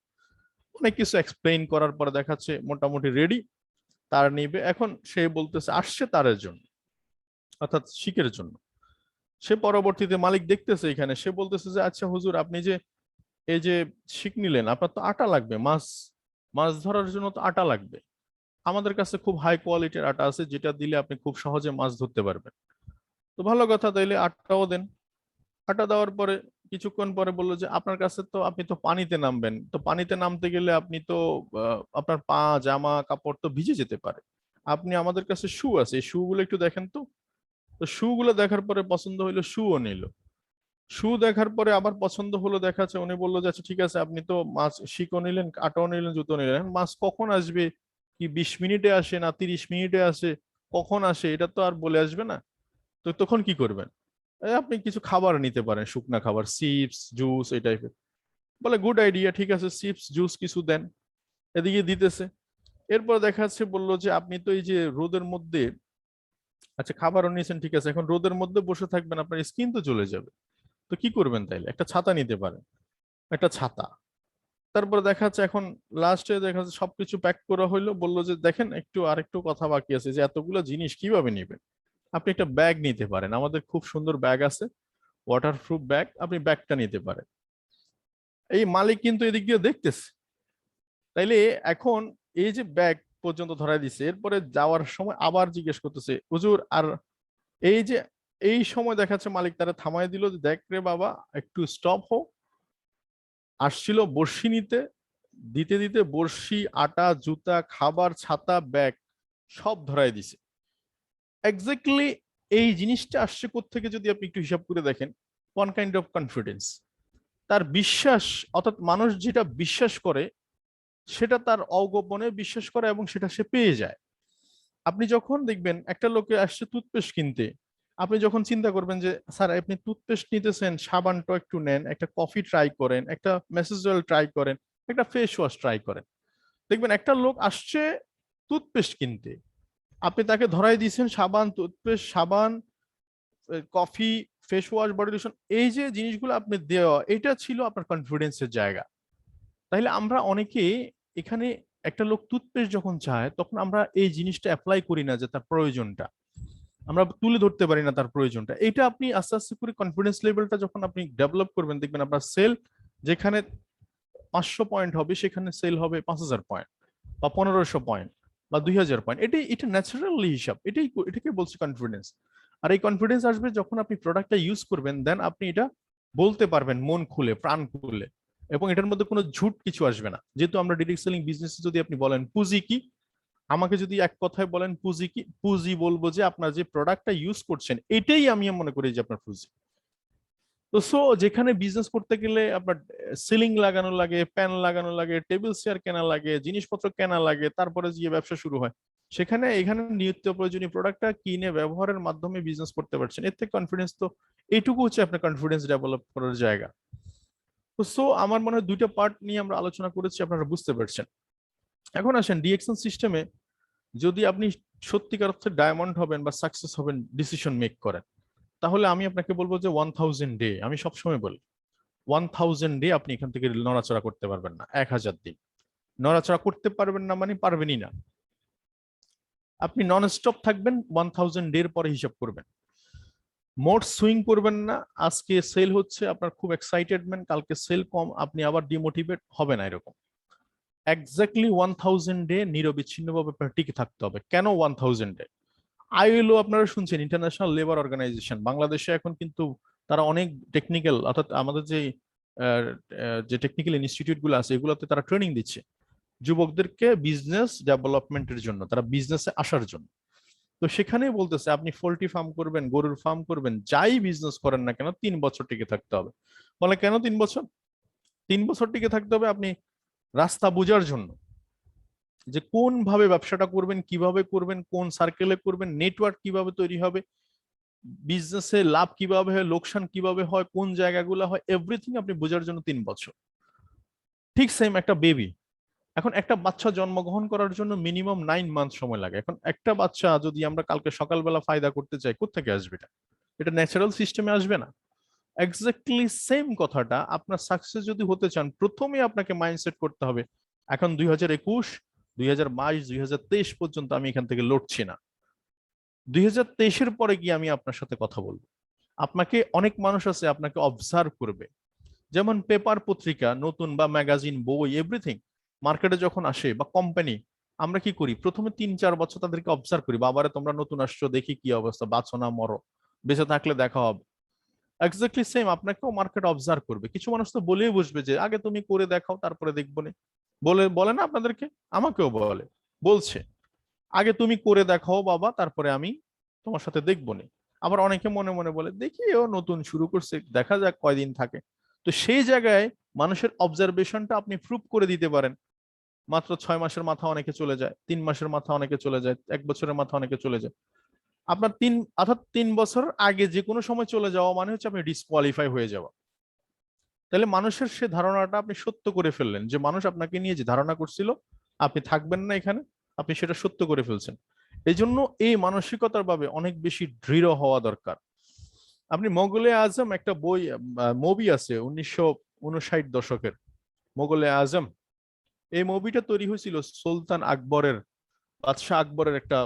অনেক কিছু এক্সপ্লেইন করার পরে দেখাচ্ছে মোটামুটি রেডি, তার নিবে। এখন সে বলতেছে আসছে তারের জন্য, অর্থাৎ শিকের জন্য। সে পরবর্তীতে মালিক দেখতেছে এখানে, সে বলতেছে যে আচ্ছা হুজুর, আপনি যে এই যে শিক নিলেন, আপনার তো আটা লাগবে, মাছ মাছ ধরার জন্য তো আটা লাগবে। আমাদের কাছে খুব হাই কোয়ালিটির আটা আছে, যেটা দিলে আপনি খুব সহজে মাছ ধরতে পারবেন। তো ভালো কথা, তাইলে আটাও দেন। আটা দেওয়ার পরে কিছুক্ষণ পরে বললো যে আপনার কাছে তো, আপনি তো পানিতে নামবেন, তো পানিতে নামতে গেলে আপনি তো আপনার পা জামা কাপড় তো ভিজে যেতে পারে, আপনি আমাদের কাছে শু আছে, এই শু গুলো একটু দেখেন তো। তো শু গুলো দেখার পরে পছন্দ হইলো, শুও নিল। শু দেখার পরে আবার পছন্দ হলো, দেখাচ্ছে, উনি বললো যে আচ্ছা ঠিক আছে, আপনি তো মাছ শিকও নিলেন, আটাও নিলেন, জুতো নিলেন, এখন মাছ কখন আসবে, কি 20 মিনিটে আসে না 30 মিনিটে আসে, কখন আসে এটা তো আর বলে আসবে না। তো তখন কি করবেন? আপনি কিছু খাবার নিতে পারেন, শুকনা খাবার, চিপস জুস এই টাইপের। বলে গুড আইডিয়া, ঠিক আছে, চিপস জুস কিছু দেন। এদিকে দিতেছে। এরপর দেখা যাচ্ছে বললো যে আপনি তো এই যে রোদের মধ্যে, আচ্ছা খাবারও নিয়েছেন ঠিক আছে, এখন রোদের মধ্যে বসে থাকবেন, আপনার স্কিন তো চলে যাবে। তো কি করবেন? তাইলে একটা ছাতা নিতে পারেন, একটা ছাতা। তারপরে দেখা যাচ্ছে এখন লাস্টে দেখা যাচ্ছে সবকিছু প্যাক করা হইলো, বললো যে দেখেন একটু আরেকটু কথা বাকি আছে, যে এতগুলো জিনিস কিভাবে নিবেন। আপনি একটা ব্যাগ নিতে পারেন, আমাদের খুব সুন্দর ব্যাগ আছে, ওয়াটারপ্রুফ ব্যাগ, আপনি ব্যাগটা নিতে পারেন। এই মালিক কিন্তু এদিক দিয়ে দেখতেছে। তাইলে এখন এই যে ব্যাগ পর্যন্ত ধরাই দিছে, এরপরে যাওয়ার সময় আবার জিজ্ঞেস করতেছে হুজুর, আর এই যে এই সময় দেখাচ্ছে মালিক তারা থামাই দিল, যে দেখ রে বাবা, একটু স্টপ হো। আসছিল বড়শি নিতে, দিতে দিতে বড়শি, আটা, জুতা, খাবার, ছাতা, ব্যাগ সব ধরাই দিছে। এক্স্যাক্টলি এই জিনিসটা আসছে কোত্থেকে যদি আপনি একটু হিসাব করে দেখেন, ওয়ান কাইন্ড অফ কনফিডেন্স, তার বিশ্বাস, অর্থাৎ মানুষ যেটা বিশ্বাস করে সেটা তার অগোপনে বিশ্বাস করে এবং সেটা সে পেয়ে যায়। আপনি যখন দেখবেন একটা লোকে আসছে টুথপেস্ট কিনতে, আপনি যখন চিন্তা করবেন যে স্যার আপনি টুথপেস্ট নিতেছেন, সাবানটা একটু নেন, একটা কফি ট্রাই করেন, একটা মেসেজ অয়েল ট্রাই করেন, একটা ফেস ওয়াশ ট্রাই করেন, দেখবেন একটা লোক আসছে টুথপেস্ট কিনতে, আপনি তাকে ধরাই দিয়েছেন সাবান, টুথপেস্ট, সাবান, coffee, face wash, body lotion, এই যে জিনিসগুলো আপনি দেওয়া, এটা ছিল আপনার কনফিডেন্সের জায়গা। তাইলে আমরা অনেকে এখানে, একটা লোক টুথপেস্ট যখন চায় তখন আমরা এই জিনিসটা অ্যাপ্লাই করি না, যে তার প্রয়োজনটা আমরা তুলে ধরতে পারি না, তার প্রয়োজনটা। এটা আপনি আস্তে আস্তে করে কনফিডেন্স লেভেলটা যখন আপনি ডেভেলপ করবেন, দেখবেন আপনার সেল যেখানে 500 পয়েন্ট হবে, সেখানে সেল হবে 5000 পয়েন্ট বা 1500 পয়েন্ট বা 2000 পয়েন্ট। এটাই, এটা ন্যাচারালি হিসাব, এটাকে বলছে কনফিডেন্স। আর এই কনফিডেন্স আসবে যখন আপনি প্রোডাক্টটা ইউজ করবেন, দেন আপনি এটা বলতে পারবেন মন খুলে, প্রাণ খুলে, এবং এটার মধ্যে কোনো ঝুট কিছু আসবে না। যেহেতু আমরা ডিরেক্ট সেলিং বিজনেসে যদি আপনি বলেন পুঁজি কি, আমাকে যদি এক কথায় বলেন পুঁজি কি, পুঁজি বলবো যে আপনার যে প্রোডাক্টটা ইউজ করছেন এটাই আমি মনে করি যে আপনার পুঁজি। তো সো যেখানে বিজনেস করতে গেলে আপনার সিলিং লাগানো লাগে, প্যান লাগানো লাগে, টেবিল চেয়ার কেনা লাগে, জিনিসপত্র কেনা লাগে, তারপরে গিয়ে ব্যবসা শুরু হয়, সেখানে এখানে নিত্য প্রয়োজনীয় প্রোডাক্টটা কিনে ব্যবহারের মাধ্যমে বিজনেস করতে পারছেন, এর থেকে কনফিডেন্স তো এইটুকু হচ্ছে আপনার কনফিডেন্স ডেভেলপ করার জায়গা। তো সো আমার মনে হয় দুইটা পার্ট নিয়ে আমরা আলোচনা করেছি, আপনারা বুঝতে পারছেন। এখন আসেন ডিএকশন সিস্টেমে, যদি আপনি সত্যিকার অর্থে ডায়মন্ড হবেন বা সাকসেস হবেন, ডিসিশন মেক করেন, তাহলে আমি আপনাকে বলবো যে 1000 ডে, আমি সবসময় বলি 1000 ডে আপনি এখান থেকে নড়াচড়া করতে পারবেন না। 1000 দিন নড়াচড়া করতে পারবেন না মানে পারবেনই না। আপনি নন স্টপ থাকবেন, 1000 ডের পরে হিসাব করবেন। মোট সুইং করবেন না। আজকে সেল হচ্ছে, আপনার খুব এক্সাইটেডমেন্ট, কালকে সেল কম, আপনি আবার ডিমোটিভেট হবে না, এরকম। এক্স্যাক্টলি 1000 ডে নিরবিচ্ছিন্নভাবে টিকে থাকতে হবে। কেন 1000 ডে? আইএলও আপনারা শুনছেন, ইন্টারন্যাশনাল লেবার অর্গানাইজেশন, বাংলাদেশে এখন কিন্তু তারা অনেক টেকনিক্যাল, অর্থাৎ আমাদের যে টেকনিক্যাল ইনস্টিটিউট গুলো আছে এগুলোতে তারা ট্রেনিং দিচ্ছে যুবকদেরকে বিজনেস ডেভেলপমেন্টের জন্য, তারা বিজনেসে আসার জন্য। তো সেখানেই বলতেছে আপনি পোল্ট্রি ফার্ম করবেন, গরুর ফার্ম করবেন, যাই বিজনেস করেন না কেন 3 বছর টিকে থাকতে হবে। বলে কেন 3 বছর? 3 বছর টিকে থাকতে হবে আপনি রাস্তা বোঝার জন্য, যে কোন ভাবে ব্যবসাটা করবেন, কিভাবে করবেন, কোন সার্কেলে করবেন, নেটওয়ার্ক কিভাবে তৈরি হবে, বিজনেসে লাভ কিভাবে হয়, লোকসান কিভাবে হয়, কোন জায়গাগুলো হয়, এভরিথিং আপনি বোঝার জন্য 3 বছর। ঠিক সেম একটা বেবি, এখন একটা বাচ্চা জন্মগ্রহণ করার জন্য মিনিমাম 9 মান্থ সময় লাগে। এখন একটা বাচ্চা যদি আমরা কালকে সকালবেলা ফায়দা করতে চাই, কোত্থেকে আসবে এটা? এটা ন্যাচারাল সিস্টেমে আসবে না। এক্স্যাক্টলি সেম কথাটা, আপনার সাকসেস যদি হতে চান, প্রথমে আপনাকে মাইন্ডসেট করতে হবে এখন 2021, 2022, 2023 পর্যন্ত আমি এখান থেকে লড়ছি না। 2023-এর পরে গিয়ে আমি আপনার সাথে কথা বলবো। আপনাকে অনেক মানুষ আছে আপনাকে অবজার্ভ করবে, যেমন পেপার পত্রিকা নতুন বা ম্যাগাজিন বই এভরিথিং মার্কেটে যখন আসে, বা কোম্পানি, আমরা কি করি প্রথমে 3-4 বছর তাদেরকে অবজার্ভ করি, বাবারে তোমরা নতুন আসছো, দেখি কি অবস্থা, বাঁচো না মরো, বেঁচে থাকলে দেখা হবে। এক্স্যাক্টলি সেম আপনাকেও মার্কেট অবজার্ভ করবে। কিছু মানুষ তো বলেই বসবে যে আগে তুমি করে দেখাও তারপরে দেখবো না, বলে বলে না আপনাদেরকে, আমাকেও বলে, বলছে আগে তুমি করে দেখাও বাবা, তারপরে আমি তোমার সাথে দেখবো না। আবার অনেকে মনে মনে বলে দেখি ও নতুন শুরু করছে, দেখা যাক কয়দিন থাকে। তো সেই জায়গায় মানুষের অবজারভেশনটা আপনি প্রুভ করে দিতে পারেন। মাত্র 6 মাসের মাথা অনেকে চলে যায়, 3 মাসের মাথা অনেকে চলে যায়, 1 বছরের মাথা অনেকে চলে যায়। আপনার অর্থাৎ 3 বছর আগে যে কোনো সময় চলে যাওয়া মানে হচ্ছে আপনি ডিসকোয়ালিফাই হয়ে যাওয়া। তাহলে মানুষের সে ধারণাটা আপনি সত্য করে ফেললেন, যে মানুষ আপনাকে নিয়ে যে ধারণা করছিল আপনি থাকবেন না এখানে, আপনি সেটা সত্য করে ফেলছেন। এই জন্য এই মানসিকতার ভাবে অনেক বেশি দৃঢ় হওয়া দরকার। আপনি মোগলে আজম একটা বই, মুভি আছে 1959 দশকের, মোগলে আজম। এই মুভিটা তৈরি হয়েছিল সুলতান আকবরের, বাদশাহ আকবরের একটা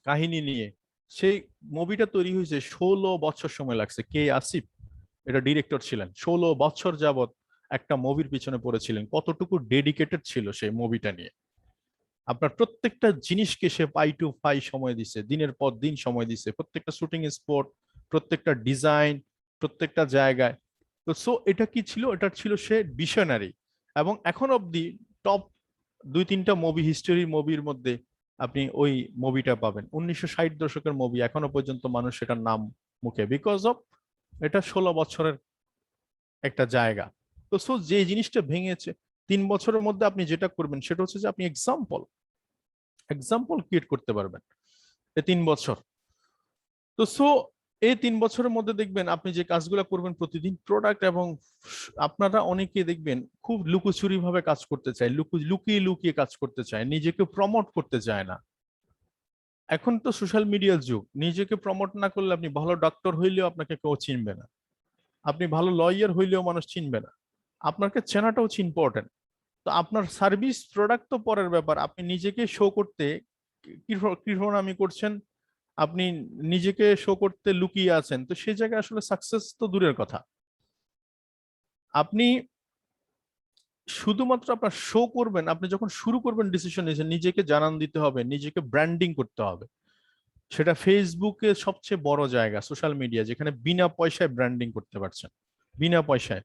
কাহিনী নিয়ে। সেই মুভিটা তৈরি হয়েছে 16 বছর সময় লাগছে। কে আসিফ এটা ডিরেক্টর ছিলেন, 16 বছর যাবত একটা মুভির পিছনে পড়েছিলেন। কতটুকু ডেডিকেটেড ছিল সেই মুভিটা নিয়ে। আপনার প্রত্যেকটা জিনিসকে সে পাই টু পাই সময় দিছে, দিনের পর দিন সময় দিছে, প্রত্যেকটা শুটিং স্পট, প্রত্যেকটা ডিজাইন, প্রত্যেকটা জায়গায়। তো সো এটা কি ছিল, এটা ছিল সে ভিশনারি। এবং এখন অব্দি টপ 2-3টা মুভি, হিস্টোরি মুভির মধ্যে আপনি ওই মুভিটা পাবেন। 1960 দশকের মুভি, এখনো পর্যন্ত মানুষ সেটার নাম মুখে, বিকজ অফ এটা 16 বছরের একটা জায়গা। তো সো যে জিনিসটা ভেঙেছে, 3 বছরের মধ্যে আপনি যেটা করবেন সেটা হচ্ছে যে আপনি এক্সাম্পল এক্সাম্পল ক্রিয়েট করতে পারবেন এই 3 বছর। তো সো এই 3 বছরের মধ্যে দেখবেন আপনি যে কাজগুলো করবেন প্রতিদিন, প্রোডাক্ট এবং আপনারা অনেকে দেখবেন খুব লুকোচুরি ভাবে কাজ করতে চায়, লুকিয়ে লুকিয়ে কাজ করতে চায়, নিজেকে প্রমোট করতে চায় না। এখন তো সোশ্যাল মিডিয়ার যুগ, নিজেকে প্রমোট না করলে আপনি ভালো ডক্টর হইলেও আপনাকে কেউ চিনবে না, আপনি ভালো লয়ার হইলেও মানুষ চিনবে না। আপনাকে চেনাটাও হচ্ছে ইম্পর্টেন্ট। তো আপনার সার্ভিস প্রোডাক্ট তো পরের ব্যাপার, আপনি নিজেকে শো করতে কৃপণামি করছেন, আপনি নিজেকে শো করতে লুকিয়ে আছেন, তো সেই জায়গায় আসলে সাকসেস তো দূরের কথা। আপনি শুধুমাত্র আপনার শো করবেন, আপনি যখন শুরু করবেন ডিসিশন নিয়েছেন, নিজেকে জানান দিতে হবে, নিজেকে ব্র্যান্ডিং করতে হবে। সেটা ফেসবুকে সবচেয়ে বড় জায়গা, সোশ্যাল মিডিয়া, যেখানে বিনা পয়সায় ব্র্যান্ডিং করতে পারছেন। বিনা পয়সায়।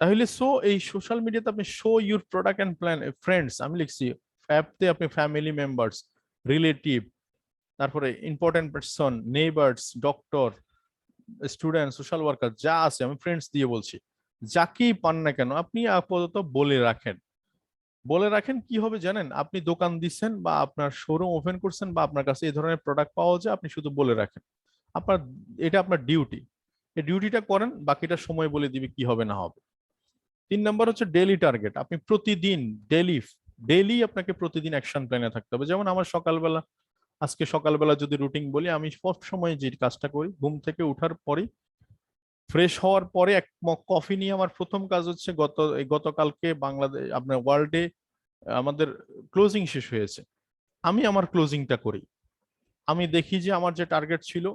তাহলে এই সোশ্যাল মিডিয়াতে আপনি show your product and plan friends, আমি লিখছি অ্যাপতে আপনি ফ্যামিলি মেম্বার্স, রিলেটিভ, তারপরে important person, neighbours, doctor, student, social worker যা আছে, আমি ফ্রেন্ডস দিয়ে বলছি, যাকেই পান না কেন আপনি আপাতত বলে রাখেন। বলে রাখেন কি হবে জানেন, আপনি দোকান দিচ্ছেন বা আপনার শোরুম ওপেন করছেন বা আপনার কাছে এই ধরনের প্রোডাক্ট পাওয়া যায়, আপনি শুধু বলে রাখেন। আপনার এটা আপনার ডিউটি, এই ডিউটিটা করেন, বাকিটা সময় বলে দিবে কি হবে না হবে। 3 নম্বর হচ্ছে ডেইলি টার্গেট। আপনি প্রতিদিন ডেইলি ডেইলি আপনাকে প্রতিদিন অ্যাকশন প্ল্যানে থাকতে হবে। যেমন আমার সকালবেলা, আজকে সকালবেলা যদি রুটিন বলি, আমি সব সময় যে কাজটা করি, ঘুম থেকে উঠার পরে ফ্রেশ হওয়ার পরে এক মগ কফি নিয়ে আমার প্রথম কাজ হচ্ছে, গতকালকে বাংলাদেশ আপনার ওয়ার্ল্ডে আমাদের ক্লোজিং শেষ হয়েছে, আমি আমার ক্লোজিংটা করি। আমি দেখি যে আমার যে টার্গেট ছিল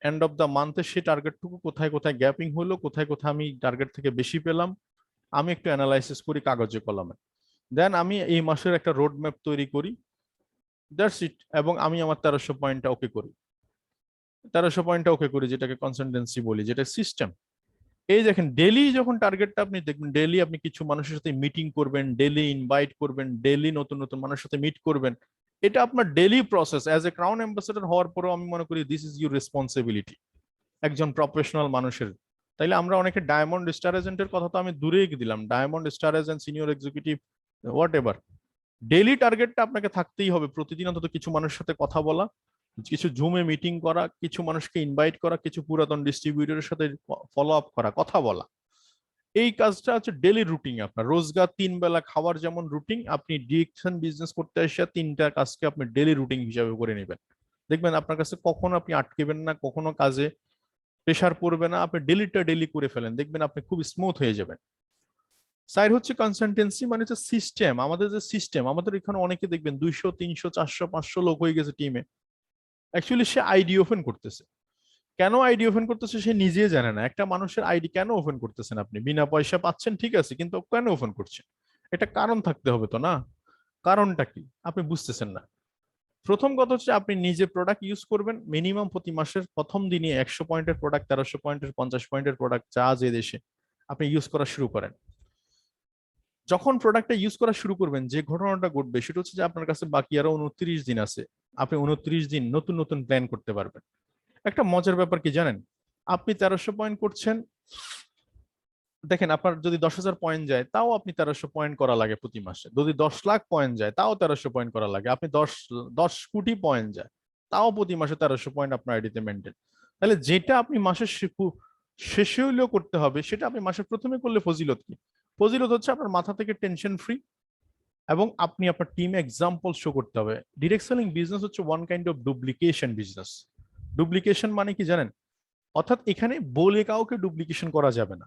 এন্ড অফ দ্য মান্থে, সেই টার্গেটটুকু কোথায় কোথায় গ্যাপিং হলো, কোথায় কোথায় আমি টার্গেট থেকে বেশি পেলাম, আমি একটু অ্যানালাইসিস করি কাগজে কলমে। দেন আমি এই মাসের একটা রোড ম্যাপ তৈরি করি, দ্যাটস ইট। এবং আমি আমার 1300 পয়েন্টটা ওকে করি, 1300 পয়েন্টটা ওকে করি, যেটাকে কনসিস্টেন্সি বলি, যেটা সিস্টেম। এই দেখেন ডেলি যখন টার্গেটটা আপনি দেখবেন, ডেলি আপনি কিছু মানুষের সাথে মিটিং করবেন, ডেলি ইনভাইট করবেন, ডেলি নতুন নতুন মানুষের সাথে মিট করবেন, এটা আপনার daily process. As a crown ambassador হওয়ার পরেও আমি মনে করি দিস ইজ ইউর রেসপন্সিবিলিটি একজন প্রফেশনাল মানুষের। তাইলে আমরা অনেকে ডায়মন্ড স্টার এজেন্টের কথা তো আমি দূরেই দিলাম, diamond star agent, senior executive, whatever, daily টার্গেটটা আপনাকে থাকতেই হবে। প্রতিদিন অন্তত কিছু মানুষের সাথে কথা বলা, কিছু জুমে মিটিং করা, কিছু মানুষকে ইনভাইট করা, কিছু পুরাতন ডিস্ট্রিবিউটরের সাথে ফলো আপ করা, কথা বলা। এই কাজটা হচ্ছে ডেলি রুটিন। আপনার রোজগার 3 বেলা খাওয়ার যেমন রুটিন, আপনি ডিরেকশন বিজনেস করতে এসে 3টা কাজকে আপনি ডেলি রুটিন হিসাবে করে নেবেন। দেখবেন আপনার কাছে কখনো আপনি আটকেবেন না, কখনো কাজে প্রেশার পড়বে না। আপনি ডেলিটা ডেলি করে ফেলেন, দেখবেন আপনি খুব স্মুথ হয়ে যাবেন। সাইড হচ্ছে কনসালটেন্সি, মানে হচ্ছে সিস্টেম। আমাদের যে সিস্টেম, আমাদের এখানে অনেকে দেখবেন 200 300 400 500 লোক হয়ে গেছে টিমে, অ্যাকচুয়ালি সে আইডি ওপেন করতেছে। কেন আইডি ওপেন করতেছে সে নিজে জানে না। একটা মানুষের আইডি কেন ওপেন করতেছেন আপনি? বিনা পয়সা পাচ্ছেন ঠিক আছে, কিন্তু কেন ওপেন করছেন? এটা কারণ থাকতে হবে তো না? কারণটা কি আপনি বুঝতেছেন না। প্রথম কথা হচ্ছে আপনি নিজে প্রোডাক্ট ইউজ করবেন মিনিমাম প্রতি মাসের প্রথম দিনে 100 পয়েন্টের প্রোডাক্ট, 1300 পয়েন্টের, 50 পয়েন্টের প্রোডাক্ট যা যে দেশে আপনি ইউজ করা শুরু করেন। যখন প্রোডাক্টটা ইউজ করা শুরু করবেন, যে ঘটনাটা ঘটবে সেটা হচ্ছে যে আপনার কাছে বাকি আরো 29 দিন আছে, আপনি 29 দিন নতুন নতুন প্ল্যান করতে পারবেন। একটা মজার ব্যাপার কি জানেন, আপনি 1300 পয়েন্ট করছেন, দেখেন আপনার যদি 10,000 পয়েন্ট যায় তাও আপনি 1300 পয়েন্ট করা লাগে প্রতি মাসে। যদি 10 লাখ পয়েন্ট যায় তাও 1300 পয়েন্ট করা লাগে। আপনি 10 কোটি পয়েন্ট যায় তাও প্রতি মাসে 1300 পয়েন্ট আপনার আইডিতে মেনটেন। তাহলে যেটা আপনি মাসের শেষে হইলেও করতে হবে, সেটা আপনি মাসের প্রথমে করলে ফজিলত কি? ফজিলত হচ্ছে আপনার মাথা থেকে টেনশন ফ্রি, এবং আপনি আপনার টিম এক্সাম্পল শো করতে হবে। ডিরেক্ট সেলিং বিজনেস হচ্ছে one kind of duplication business. Duplication মানে কি জানেন? অর্থাৎ এখানে বলে কাউকে ডুপ্লিকেশন করা যাবে না,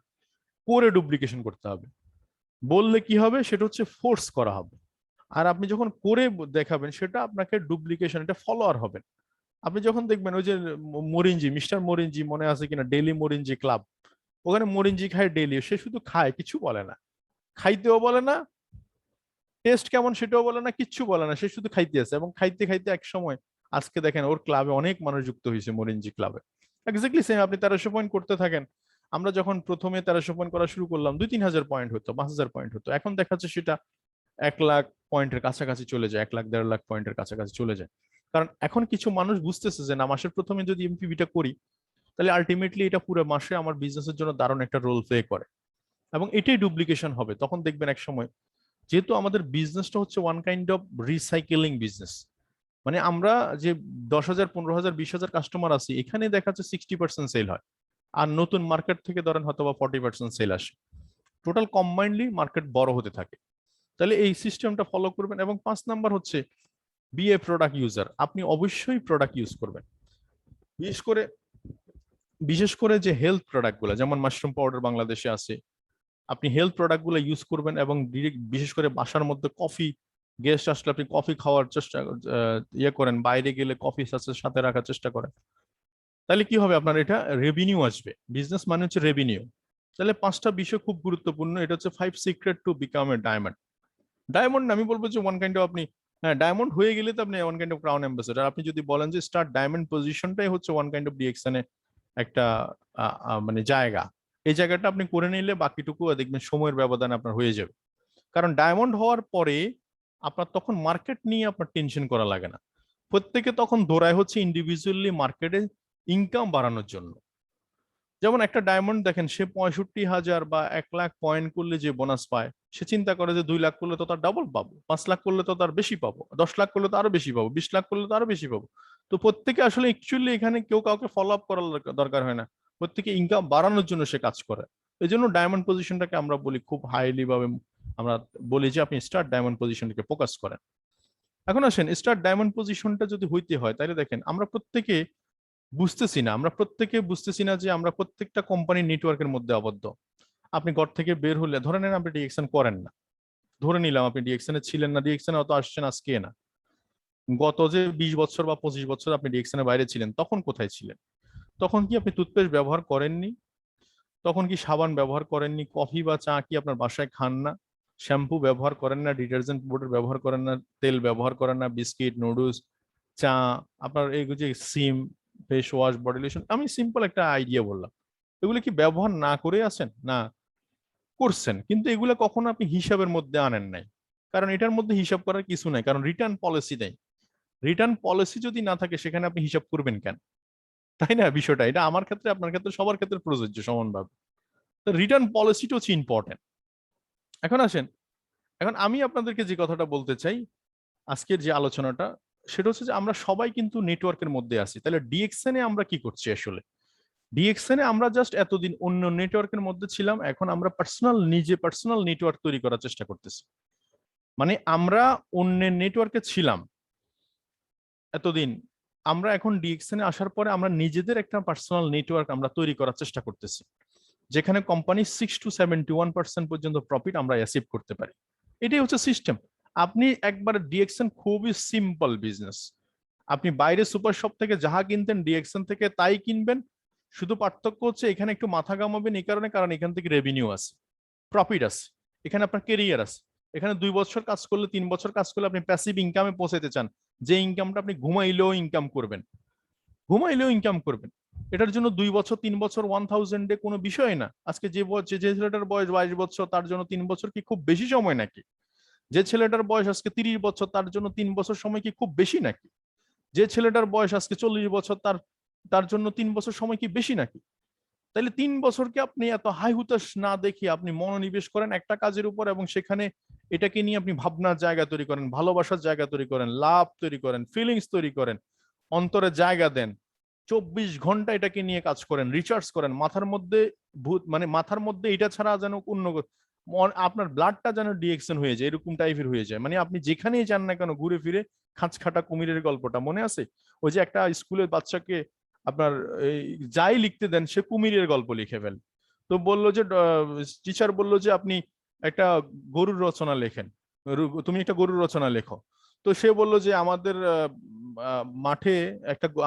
করে ডুপ্লিকেশন করতে হবে। বললে কি হবে, সেটা হচ্ছে ফোর্স করা হবে। আর আপনি যখন করে দেখাবেন সেটা আপনাকে ডুপ্লিকেশন, এটা ফলোয়ার হবেন। আপনি যখন দেখবেন ওই যে মরিনজি, মিস্টার মরিনজি, মনে আছে কিনা, ডেইলি মরিনজি ক্লাব, ওখানে মরিনজি খায় ডেইলি, সে শুধু খায়, কিছু বলে না, খাইতেও বলে না, টেস্ট কেমন সেটাও বলে না, কিচ্ছু বলে না, সে শুধু খাইতে আছে। এবং খাইতে খাইতে এক সময় আজকে দেখেন ওর ক্লাবে অনেক মানুষ যুক্ত হয়েছে, মরিনজি ক্লাবে। এক্স্যাক্টলি সেম, আপনি 1300 পয়েন্ট করতে থাকেন। আমরা যখন প্রথমে 1300 পয়েন্ট করা শুরু করলাম, 2-3 হাজার পয়েন্ট হতো, 5,000 পয়েন্ট হতো, এখন দেখা যাচ্ছে সেটা 1 লাখ পয়েন্টের কাছাকাছি চলে যায়, 1 লাখ 1.5 লাখ পয়েন্টের কাছাকাছি চলে যায়। কারণ এখন কিছু মানুষ বুঝতেছে যে না, মাসের প্রথমে যদি এমপিভিটা করি তাহলে আলটিমেটলি এটা পুরো মাসে আমার বিজনেসের জন্য দারুণ একটা রোল প্লে করে, এবং এটাই ডুপ্লিকেশন হবে। তখন দেখবেন এক সময়, যেহেতু আমাদের বিজনেসটা হচ্ছে one kind of recycling business, মানে আমরা যে 10,000 15,000 20,000 কাস্টমার আছি, এখানে দেখা যাচ্ছে 60% সেল হয়, আর নতুন মার্কেট থেকে ধরেন হয়তো বা 40% সেল আসে। টোটাল কম্বাইন্ডলি মার্কেট বড় হতে থাকে। তাহলে এই সিস্টেমটা ফলো করবেন। এবং 5 নাম্বার হচ্ছে বি এ প্রোডাক্ট ইউজার। আপনি অবশ্যই প্রোডাক্ট ইউজ করবেন, বিশেষ করে যে হেলথ প্রোডাক্ট গুলো, যেমন মাশরুম পাউডার বাংলাদেশে আছে, আপনি হেলথ প্রোডাক্ট গুলো ইউজ করবেন। এবং ডিরেক্ট বিশেষ করে বাসার মধ্যে কফি, গেস্ট আসলে আপনি কফি খাওয়ার চেষ্টা ইয়ে করেন, বাইরে গেলে কফি সাথে রাখার চেষ্টা করেন। তাহলে কি হবে, আপনার এটা রেভিনিউ আসবে। বিজনেস মানে হচ্ছে রেভিনিউ। তাহলে 5টা বিষয় খুব গুরুত্বপূর্ণ। এটা হচ্ছে 5 secret to become a diamond. Diamond আমি বলবো যে ওয়ান কাইন্ড অফ আপনি, হ্যাঁ ডায়মন্ড হয়ে গেলে তো আপনি one kind of crown ambassador. আপনি যদি বলেন যে স্টার্ট ডায়মন্ড পজিশনটাই হচ্ছে ওয়ান কাইন্ড অফ ডিএক্সএন এ একটা মানে জায়গা, এই জায়গাটা আপনি করে নিলে বাকিটুকু দেখবেন সময়ের ব্যবধানে আপনার হয়ে যাবে। কারণ ডায়মন্ড হওয়ার পরে আপনার তখন মার্কেট নিয়ে আপনার টেনশন করা লাগে না। প্রত্যেকে তখন দৌড়ায় হচ্ছে ইন্ডিভিজুয়ালি মার্কেটে ইনকাম বাড়ানোর জন্য। যেমন একটা ডায়মন্ড দেখেন, সে 65,000 বা 1 লাখ পয়েন্ট করলে যে বোনাস পায়, সে চিন্তা করে যে 2 লাখ করলে তো তার ডাবল পাবো, 5 লাখ করলে তো তার বেশি পাবো, 10 লাখ করলে তো আরো বেশি পাবো, 20 লাখ করলে তো আরো বেশি পাবো। তো প্রত্যেকে আসলে অ্যাকচুয়ালি এখানে কেউ কাউকে ফলো আপ করার দরকার হয় না, প্রত্যেকে ইনকাম বাড়ানোর জন্য সে কাজ করে। এই জন্য ডায়মন্ড পজিশনটাকে আমরা বলি খুব হাইলি ভাবে, আমরা বলি যে আপনি স্টার্ট ডায়মন্ড পজিশনকে ফোকাস করেন। এখন আসেন, স্টার্ট ডায়মন্ড পজিশনটা যদি হইতে হয় তাহলে দেখেন আমরা প্রত্যেকে বুঝতেছি না যে আমরা প্রত্যেকটা কোম্পানির নেটওয়ার্কের মধ্যে আবদ্ধ। আপনি ঘর থেকে বের হলে ধরে নেন আপনি ডিএক্সএন করেন না, ধরে নিলাম আপনি ডিএক্সএন এ ছিলেন না, ডিএক্সএন অত আসছেন আজকে না, গত যে 20 বছর বা 25 বছর আপনি ডিএক্সএন এর বাইরে ছিলেন, তখন কোথায় ছিলেন? তখন কি আপনি টুথপেস্ট ব্যবহার করেননি? তখন কি সাবান ব্যবহার করেননি? কফি বা চা কি আপনার বাসায় খান না? শ্যাম্পু ব্যবহার করেন না? ডিটারজেন্ট পাউডার ব্যবহার করেন না? তেল ব্যবহার করেন না? বিস্কিট, নুডলস, চা, আপনার এই যে সিম, ফেস ওয়াশ, বডি লোশন, আমি সিম্পল একটা আইডিয়া বললাম, এগুলো কি ব্যবহার না করে আছেন? না, করছেন, কিন্তু এগুলো কখনো আপনি হিসাবের মধ্যে আনেন নাই। কারণ এটার মধ্যে হিসাব করার কিছু নাই, কারণ রিটার্ন পলিসি নেই। রিটার্ন পলিসি যদি না থাকে সেখানে আপনি হিসাব করবেন কেন? তাই না? বিষয়টা এটা আমার ক্ষেত্রে, আপনার ক্ষেত্রে, সবার ক্ষেত্রে প্রযোজ্য সমানভাবে। তো রিটার্ন পলিসিটা হচ্ছে ইম্পর্টেন্ট। এখন আসেন, এখন আমি আপনাদেরকে যে কথাটা বলতে চাই আজকের যে আলোচনাটা, সেটা হচ্ছে যে আমরা সবাই কিন্তু নেটওয়ার্কের মধ্যে আছি। তাহলে ডিএক্সএন এ আমরা কি করছি আসলে? ডিএক্সএন এ আমরা জাস্ট এতদিন অন্য নেটওয়ার্কের মধ্যে ছিলাম, এখন আমরা পার্সোনাল নেটওয়ার্ক তৈরি করার চেষ্টা করতেছি। মানে আমরা অন্যের নেটওয়ার্কে ছিলাম এতদিন, আমরা এখন ডিএক্সএন এ আসার পরে আমরা নিজেদের একটা পার্সোনাল নেটওয়ার্ক আমরা তৈরি করার চেষ্টা করতেছি, যেখানে কোম্পানি 6 to 71% পর্যন্ত প্রফিট আমরা অ্যাচিভ করতে পারি। এটাই হচ্ছে সিস্টেম। আপনি একবার ডিএক্সএন খুবই সিম্পল বিজনেস। আপনি বাইরে সুপার শপ থেকে যাহা কিনতেন ডিএক্সএন থেকে তাই কিনবেন। শুধু পার্থক্য হচ্ছে এখানে একটু মাথা ঘামাবেন এই কারণে, কারণ এখান থেকে রেভিনিউ আছে, প্রফিট আছে, এখানে আপনার কেরিয়ার আছে। এখানে 2 বছর কাজ করলে, 3 বছর কাজ করলে আপনি প্যাসিভ ইনকামে পৌঁছাতে চান, যে ইনকামটা আপনি ঘুমাইলেও ইনকাম করবেন। এটার জন্য 2 বছর 3 বছর 1000 কোনো বিষয় না। আজকে যে ছেলেটার বয়স 22 বছর, তার জন্য 3 বছর কি খুব বেশি সময় নাকি? যে ছেলেটার বয়স আজকে 30 বছর, তার জন্য 3 বছর সময় কি খুব বেশি নাকি? যে ছেলেটার বয়স আজকে 40 বছর, তার তার জন্য 3 বছর সময় কি বেশি নাকি? তাহলে 3 বছরকে আপনি এত হাই হুতাশ না দেখে আপনি মনোনিবেশ করেন একটা কাজের উপর, এবং সেখানে এটাকে নিয়ে আপনি ভাবনার জায়গা তৈরি করেন, ভালোবাসার জায়গা তৈরি করেন, লাভ তৈরি করেন, ফিলিংস তৈরি করেন, অন্তরে জায়গা দেন, 24 ঘন্টা এটাকে নিয়ে কাজ করেন, রিচার্জ করেন, মাথার মধ্যে মানে মাথার মধ্যে এটা ছাড়া যেন অন্য আপনার ব্লাডটা যেন ডিএক্সন হয়ে যায়, এরকম টাইপের হয়ে যায়। মানে আপনি যেখানেই যান না কেন ঘুরে ফিরে, খাঁচ খাটা কুমিরের গল্পটা মনে আছে? ওই যে একটা স্কুলের বাচ্চাকে আপনার যাই লিখতে দেন সে কুমিরের গল্প লিখে ফেল। তো বললো যে টিচার বললো যে আপনি একটা গরুর রচনা লেখেন, তুমি একটা গরুর রচনা লেখো। তো সে বলল যে আমাদের মাঠে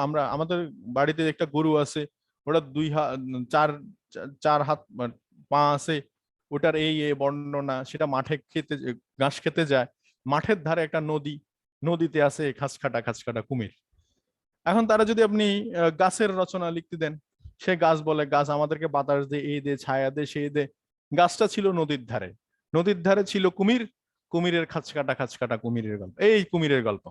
আমরা আমাদের বাড়িতে একটা গরু আছে, ওটা 2 হাত, চার চার হাত পা আছে, ওটার এই এই বর্ণনা, সেটা মাঠে ঘাস খেতে যায়, মাঠের ধারে একটা নদী, নদীতে আছে খাঁচ কাটা কুমির। এখন তারা যদি আপনি গাছের রচনা লিখতে দেন, সে গাছ বলে গাছ আমাদেরকে বাতাস দে, এই দে, ছায়া দে, সেই দে। গাছটা ছিল নদীর ধারে, নদীর ধারে ছিল কুমির, কুমিরের খাঁচ কাটা কুমিরের গল্প, এই কুমিরের গল্প।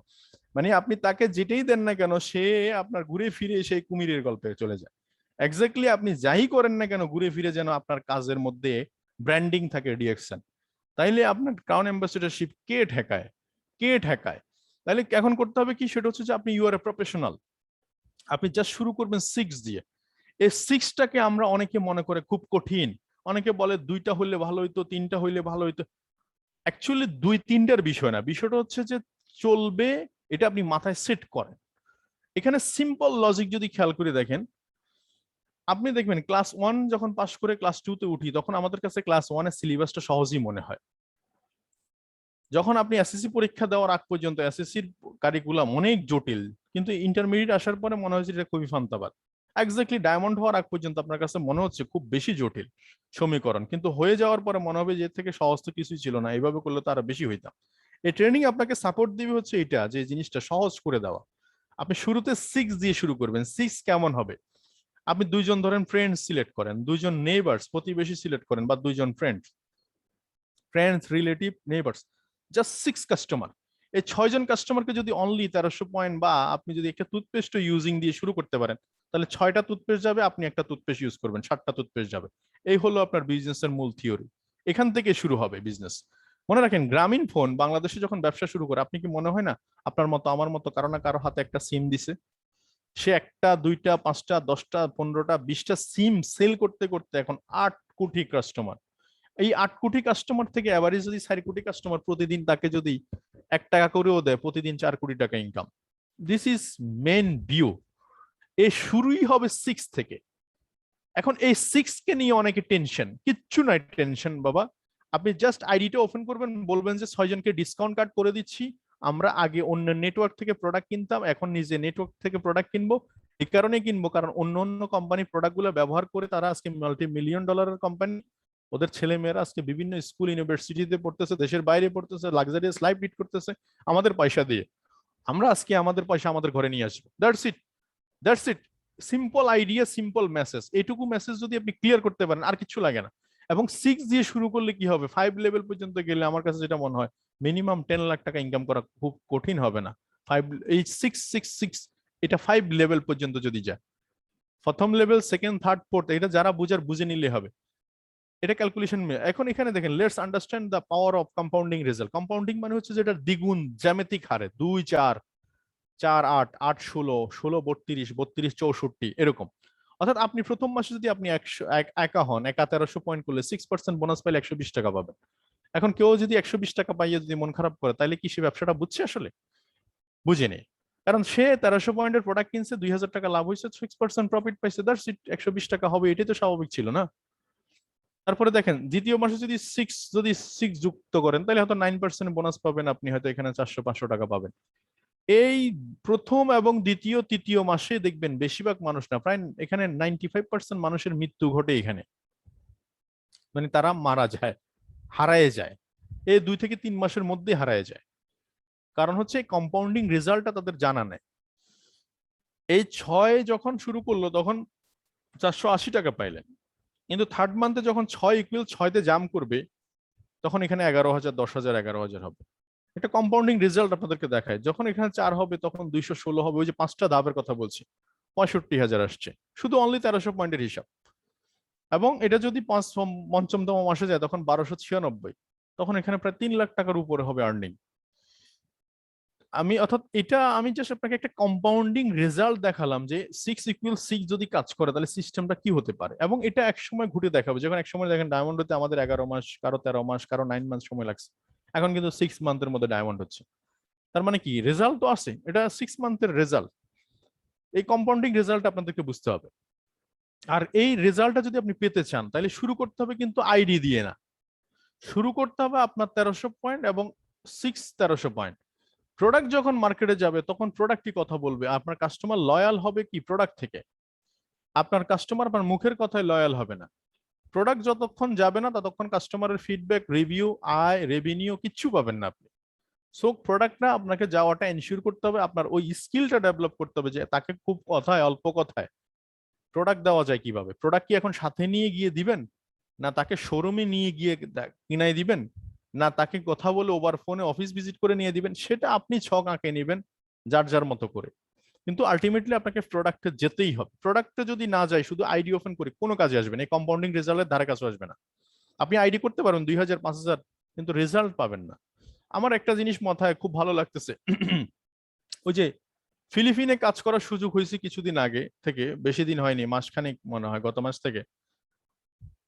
মানে আপনি তাকে যেটাই দেন না কেন সে আপনার ঘুরে ফিরে সেই কুমিরের গল্পে চলে যায়। এক্স্যাক্টলি আপনি যাই করেন না কেন ঘুরে ফিরে যেন আপনার কাজের মধ্যে ব্র্যান্ডিং থাকে, ডিরেকশন। তাইলে আপনার ক্রাউন অ্যাম্বাসেডরশিপ কে ঠেকায়? কে ঠেকায়? তাহলে এখন করতে হবে কি, সেটা হচ্ছে যে আপনি ইউ আর এ প্রফেশনাল। আপনি জাস্ট শুরু করবেন 6 দিয়ে। এই 6টাকে আমরা অনেকে মনে করে খুব কঠিন, অনেকে বলে 2টা হইলে ভালো হইতো, 3টা হইলে ভালো হইতো। অ্যাকচুয়ালি 2-3টার বিষয় না, বিষয়টা হচ্ছে যে চলবে, এটা আপনি মাথায় সেট করেন। এখানে সিম্পল লজিক যদি খেয়াল করে দেখেন, আপনি দেখবেন ক্লাস 1 যখন পাশ করে ক্লাস 2তে উঠি, তখন আমাদের কাছে ক্লাস 1-এর সিলেবাসটা সহজই মনে হয়। যখন আপনি এসএসসি পরীক্ষা দেওয়ার আগ পর্যন্ত এসএসসির কারিকুলাম অনেক জটিল, কিন্তু ইন্টারমিডিয়েট আসার পরে মনে হয়েছে এটা খুবই ফান্তাবাদ। এক্স্যাক্টলি ডায়মন্ড হওয়ার আগ পর্যন্ত আপনার কাছে মনে হচ্ছে খুব বেশি জটিল সমীকরণ, কিন্তু হয়ে যাওয়ার পরে মনে হবে যে এর থেকে সহজ তো কিছুই ছিল না, এইভাবে করলে তো আরো বেশি হইতাম। এই ট্রেনিং আপনাকে সাপোর্ট দিবে হচ্ছে এটা, যে জিনিসটা সহজ করে দেওয়া। আপনি শুরুতে 6 দিয়ে শুরু করবেন। 6 কেমন হবে? আপনি দুইজন ধরেন ফ্রেন্ড সিলেক্ট করেন, দুইজন নেইবার্স প্রতিবেশী সিলেক্ট করেন, বা দুইজন friends relative neighbours, just 6 customer. এই 6জন কাস্টমারকে যদি অনলি 1300 পয়েন্ট, বা আপনি যদি একটা টুথপেস্ট ইউজিং দিয়ে শুরু করতে পারেন, তাহলে 6টা টুথপেস্ট যাবে, আপনি একটা টুথপেস্ট ইউজ করবেন, 7টা টুথপেস্ট যাবে। এই হলো আপনার বিজনেসের মূল থিওরি। এখান থেকে শুরু হবে বিজনেস। মনে রাখেন, গ্রামীণ ফোন বাংলাদেশে যখন ব্যবসা শুরু করে, আপনি কি মনে হয় না আপনার মতো আমার মতো কারো না কারো হাতে একটা সিম দিছে? সে একটা, দুইটা, পাঁচটা, 10টা, 15টা, 20টা সিম সেল করতে করতে এখন 8 কোটি কাস্টমার। এই 8 কোটি কাস্টমার থেকে এভারেজ যদি 4 কোটি কাস্টমার প্রতিদিন তাকে যদি 1 টাকা করেও দেয়, প্রতিদিন 4 কোটি টাকা income. This is main view. এই শুরুই হবে 6 থেকে। এখন এই 6 কে নিয়ে অনেকে টেনশন, কিচ্ছু নাই টেনশন বাবা। আপনি জাস্ট আইডিটা ওপেন করবেন, বলবেন যে 6জনকে ডিসকাউন্ট কার্ড করে দিচ্ছি, আমরা আগে অন্য নেটওয়ার্ক থেকে প্রোডাক্ট কিনতাম, এখন নিজে নেটওয়ার্ক থেকে প্রোডাক্ট কিনবো। এই কারণে কিনবো কারণ অন্য অন্য কোম্পানি প্রোডাক্টগুলো ব্যবহার করে তারা আজকে মাল্টি মিলিয়ন ডলারের কোম্পানি। ওদের ছেলে মেয়েরা আজকে বিভিন্ন স্কুল ইউনিভার্সিটিতে পড়তেছে, দেশের বাইরে পড়তেছে, লাক্সারিয়াস লাইফ লিড করতেছে আমাদের পয়সা দিয়ে। আমরা আজকে আমাদের পয়সা আমাদের ঘরে নিয়ে আসবো। That's it. Simple idea, simple message. এইটুকু মেসেজ যদি আপনি ক্লিয়ার করতে পারেন, আর কিছু লাগে না। এবং 6 দিয়ে শুরু করলে কি হবে, 5 লেভেল পর্যন্ত গেলে আমার কাছে যেটা মনে হয় মিনিমাম 10 লাখ টাকা ইনকাম করা খুব কঠিন হবে না। 5, এই 6 এটা 5 লেভেল পর্যন্ত যদি যায়, প্রথম লেভেল, সেকেন্ড, থার্ড, ফোর্থ, এটা যারা বুঝার বুঝে নিলে হবে। এটা ক্যালকুলেশন। এখন এখানে দেখেন, let's understand the power of compounding result. Compounding মানে হচ্ছে যেটা দ্বিগুণ জ্যামিতিক হারে, 2 4, 4 8, 8 16, 16 32, 32 64 এরকম। অর্থাৎ আপনি প্রথম মাসে যদি আপনি 100 একা হন, একা 1300 পয়েন্ট করলে 6% বোনাস পাইলে 120 টাকা পাবেন। এখন কেউ যদি 120 টাকা পাইয়ে যদি মন খারাপ করে, তাহলে কি সে ব্যবসাটা বুঝছে? আসলে বুঝেনি। কারণ সে 1300 পয়েন্টের প্রোডাক্ট কিনছে, 2000 টাকা লাভ হয়েছে, 6% প্রফিট পাইছে, দ্যাটস ইট। 120 টাকা হবে, এটাই তো স্বাভাবিক ছিল না? তারপরে দেখেন, দ্বিতীয় মাসে যদি 6 যুক্ত করেন, তাহলে হয়তো 9% বোনাস পাবেন, আপনি হয়তো এখানে 400-500 টাকা পাবেন। এই প্রথম এবং দ্বিতীয়, তৃতীয় মাসে দেখবেন বেশিরভাগ মানুষ না, প্রায় এখানে 95% মানুষের মৃত্যু ঘটে এখানে। মানে তারা মারা যায়, হারায় যায়, এই 2 থেকে 3 মাসের মধ্যে হারায় যায়। কারণ হচ্ছে কম্পাউন্ডিং রেজাল্টটা তাদের জানা নেই। এই 6 যখন শুরু করলো তখন 480 টাকা পাইলেন, কিন্তু থার্ড মান্থে যখন 6 ইকুয়াল 6তে জাম করবে, তখন এখানে 11,000, 10,000, 11,000 হবে। এটা কম্পাউন্ডিং রেজাল্ট আপনাদেরকে দেখায়। যখন এখানে 4 হবে তখন 216 হবে। ওই যে 5টা ধাপের কথা বলছি, 65,000 আসছে, শুধু অনলি 1300 পয়েন্টের হিসাব। এবং এটা যদি পঞ্চমতম মাসে যায় তখন 1296, তখন এখানে প্রায় 3 লাখ টাকার উপরে হবে আর্নিং। অর্থাৎ এটা আমি জাস্ট আপনাকে একটা কম্পাউন্ডিং রেজাল্ট দেখালাম যে 6 ইকুয়াল 6 যদি কাজ করে তাহলে সিস্টেমটা কি হতে পারে। এবং এটা এক সময় ঘুরে দেখাবে, যখন এক সময় দেখেন ডায়মন্ড হতে আমাদের 11 মাস, কারো 13 মাস, কারো 9 মাস সময় লাগছে, এখন কিন্তু 6 মান্থের মধ্যে ডায়মন্ড হচ্ছে। তার মানে কি, রেজাল্ট তো আছে, এটা 6 মান্থের রেজাল্ট। এই কম্পাউন্ডিং রেজাল্ট আপনাদেরকে বুঝতে হবে। আর এই রেজাল্টটা যদি আপনি পেতে চান, তাহলে শুরু করতে হবে কিন্তু আইডি দিয়ে না, শুরু করতে হবে আপনার 1300 পয়েন্ট এবং 1300 পয়েন্ট। প্রোডাক্ট যখন মার্কেটে যাবে তখন প্রোডাক্টই কথা বলবে। আপনার কাস্টমার লয়াল হবে কি প্রোডাক্ট থেকে, আপনার কাস্টমার আপনার মুখের কথায় লয়াল হবে না। প্রোডাক্ট যতক্ষণ যাবে না ততক্ষণ কাস্টমারের ফিডব্যাক, রিভিউ, আয়, রেভিনিউ কিচ্ছু পাবেন না আপনি। সো প্রোডাক্টটা আপনাকে যাওয়াটা এনশিওর করতে হবে, আপনার ওই স্কিলটা ডেভেলপ করতে হবে যে তাকে খুব কথায়, অল্প কথায় প্রোডাক্ট দেওয়া যায় কিভাবে। প্রোডাক্ট কি এখন সাথে নিয়ে গিয়ে দিবেন, না তাকে শোরুমে নিয়ে গিয়ে কিনাই দিবেন, না তাকে কথা বলে ওভার ফোনে অফিস ভিজিট করে নিয়ে দিবেন, সেটা আপনি ছক আঁকে নেবেন যার যার মতো করে। কিন্তু আলটিমেটলি আপনাকে প্রোডাক্টে যেতেই হবে। প্রোডাক্টে যদি না যায়, শুধু আইডি ওপেন করে কোনো কাজে আসবে না, এই কম্পাউন্ডিং রেজাল্টের ধারে কাছে আসবে না। আপনি আইডি করতে পারেন 2000, 5000, কিন্তু রেজাল্ট পাবেন না। আমার একটা জিনিস মাথায় খুব ভালো লাগতেছে, ওই যে ফিলিপিনে কাজ করার সুযোগ হয়েছে কিছুদিন আগে থেকে, বেশি দিন হয়নি, মাসখানেক মনে হয়, গত মাস থেকে।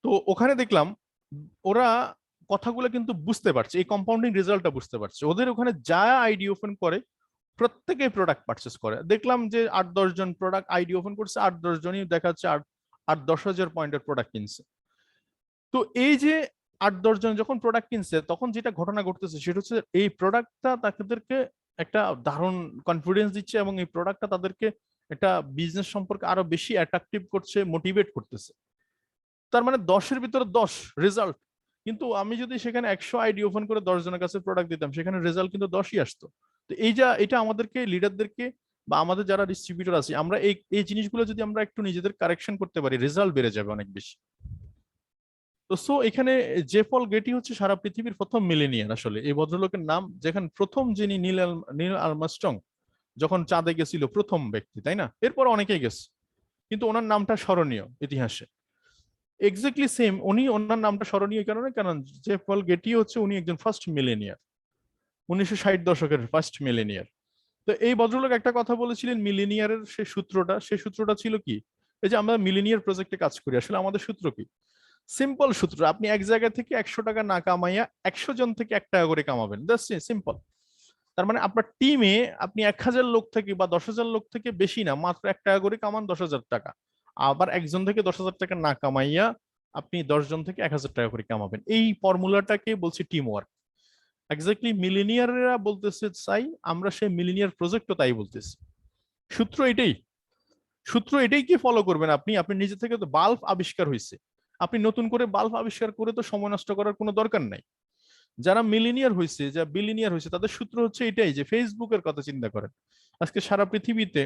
তো ওখানে দেখলাম ওরা কথাগুলো কিন্তু বুঝতে পারছে, এই কম্পাউন্ডিং রেজাল্টটা বুঝতে পারছে। ওদের ওখানে যা আইডি ওপেন করে প্রত্যেকেই প্রোডাক্ট পারচেস করে। দেখলাম যে 8-10 জন প্রোডাক্ট আইডি ওপেন করছে, 8-10 জনই দেখা যাচ্ছে 8-10 হাজার পয়েন্টের প্রোডাক্ট কিনছে। তো এই যে 8-10 জন যখন প্রোডাক্ট কিনছে, তখন যেটা ঘটনা ঘটতেছে সেটা হচ্ছে এই প্রোডাক্টটা তাদেরকে একটা দারুণ কনফিডেন্স দিচ্ছে, এবং এই প্রোডাক্টটা তাদেরকে একটা বিজনেস সম্পর্কে আরো বেশি অ্যাট্রাকটিভ করছে, মোটিভেট করতেছে। তার মানে 10-এর ভিতরে 10 রেজাল্ট। কিন্তু আমি যদি সেখানে 100 আইডি ওপেন করে 10 জনের কাছে প্রোডাক্ট দিতাম, সেখানে রেজাল্ট কিন্তু 10ই আসতো। তো এটা আমাদেরকে, লিডারদেরকে বা আমাদের যারা ডিস্ট্রিবিউটর আছে, আমরা এই এই জিনিসগুলো যদি আমরা একটু নিজেদের কারেকশন করতে পারি, রেজাল্ট বেড়ে যাবে অনেক বেশি। তো সো এখানে জে পল গেটি হচ্ছে সারা পৃথিবীর প্রথম মিলেনিয়ার। আসলে এই ভদ্রলোকের নাম, যেখানে প্রথম যিনি নীল আর্মস্ট্রং যখন চাঁদে গেছিল প্রথম ব্যক্তি, তাই না? এরপর অনেকেই গেছে, কিন্তু ওনার নামটা স্মরণীয় ইতিহাসে। এক্স্যাক্টলি সেম, উনি ওনার নামটা স্মরণীয় কারণে, কারণ জে পল গেটি হচ্ছে উনি একজন ফার্স্ট মিলেনিয়ার, 1960 দশকের ফার্স্ট মিলেনিয়ার। তো এই ভদ্রলোক একটা কথা বলেছিলেন মিলেনিয়ারের সেই সূত্রটা ছিল কি, এই যে আমরা মিলেনিয়ার প্রজেক্টে কাজ করি, আসলে আমাদের সূত্র কি? সিম্পল সূত্র, আপনি এক জায়গা থেকে 100 টাকা না কামাইয়া 100 জন থেকে 1 টাকা করে কামাবেন, জাস্ট সিম্পল। তার মানে আপনার টিমে আপনি 1000 লোক থেকে বা 10,000 লোক থেকে বেশি না, মাত্র 1 টাকা করে কামান 10,000 টাকা। আবার একজন থেকে 10,000 টাকা না কামাইয়া আপনি 10 জন থেকে 1,000 টাকা করে কামাবেন। এই ফর্মুলাটাকে বলছি টিম ওয়ার্ক। এক্স্যাক্টলি মিলিনিয়াররা বলতেছে চাই, আমরা সেই মিলিনিয়ার প্রজেক্টও তাই বলতেছি। সূত্র এটাই, সূত্র এটাই কি ফলো করবেন আপনি? আপনি নিজে থেকে তো বাল্ব আবিষ্কার হয়েছে, আপনি নতুন করে বাল্ব আবিষ্কার করে তো সময় নষ্ট করার কোনো দরকার নাই। যারা মিলিনিয়ার হয়েছে, যারা বিলিনিয়ার হয়েছে, তাদের সূত্র হচ্ছে এটাই, যে ফেসবুকের কথা চিন্তা করেন। আজকে সারা পৃথিবীতে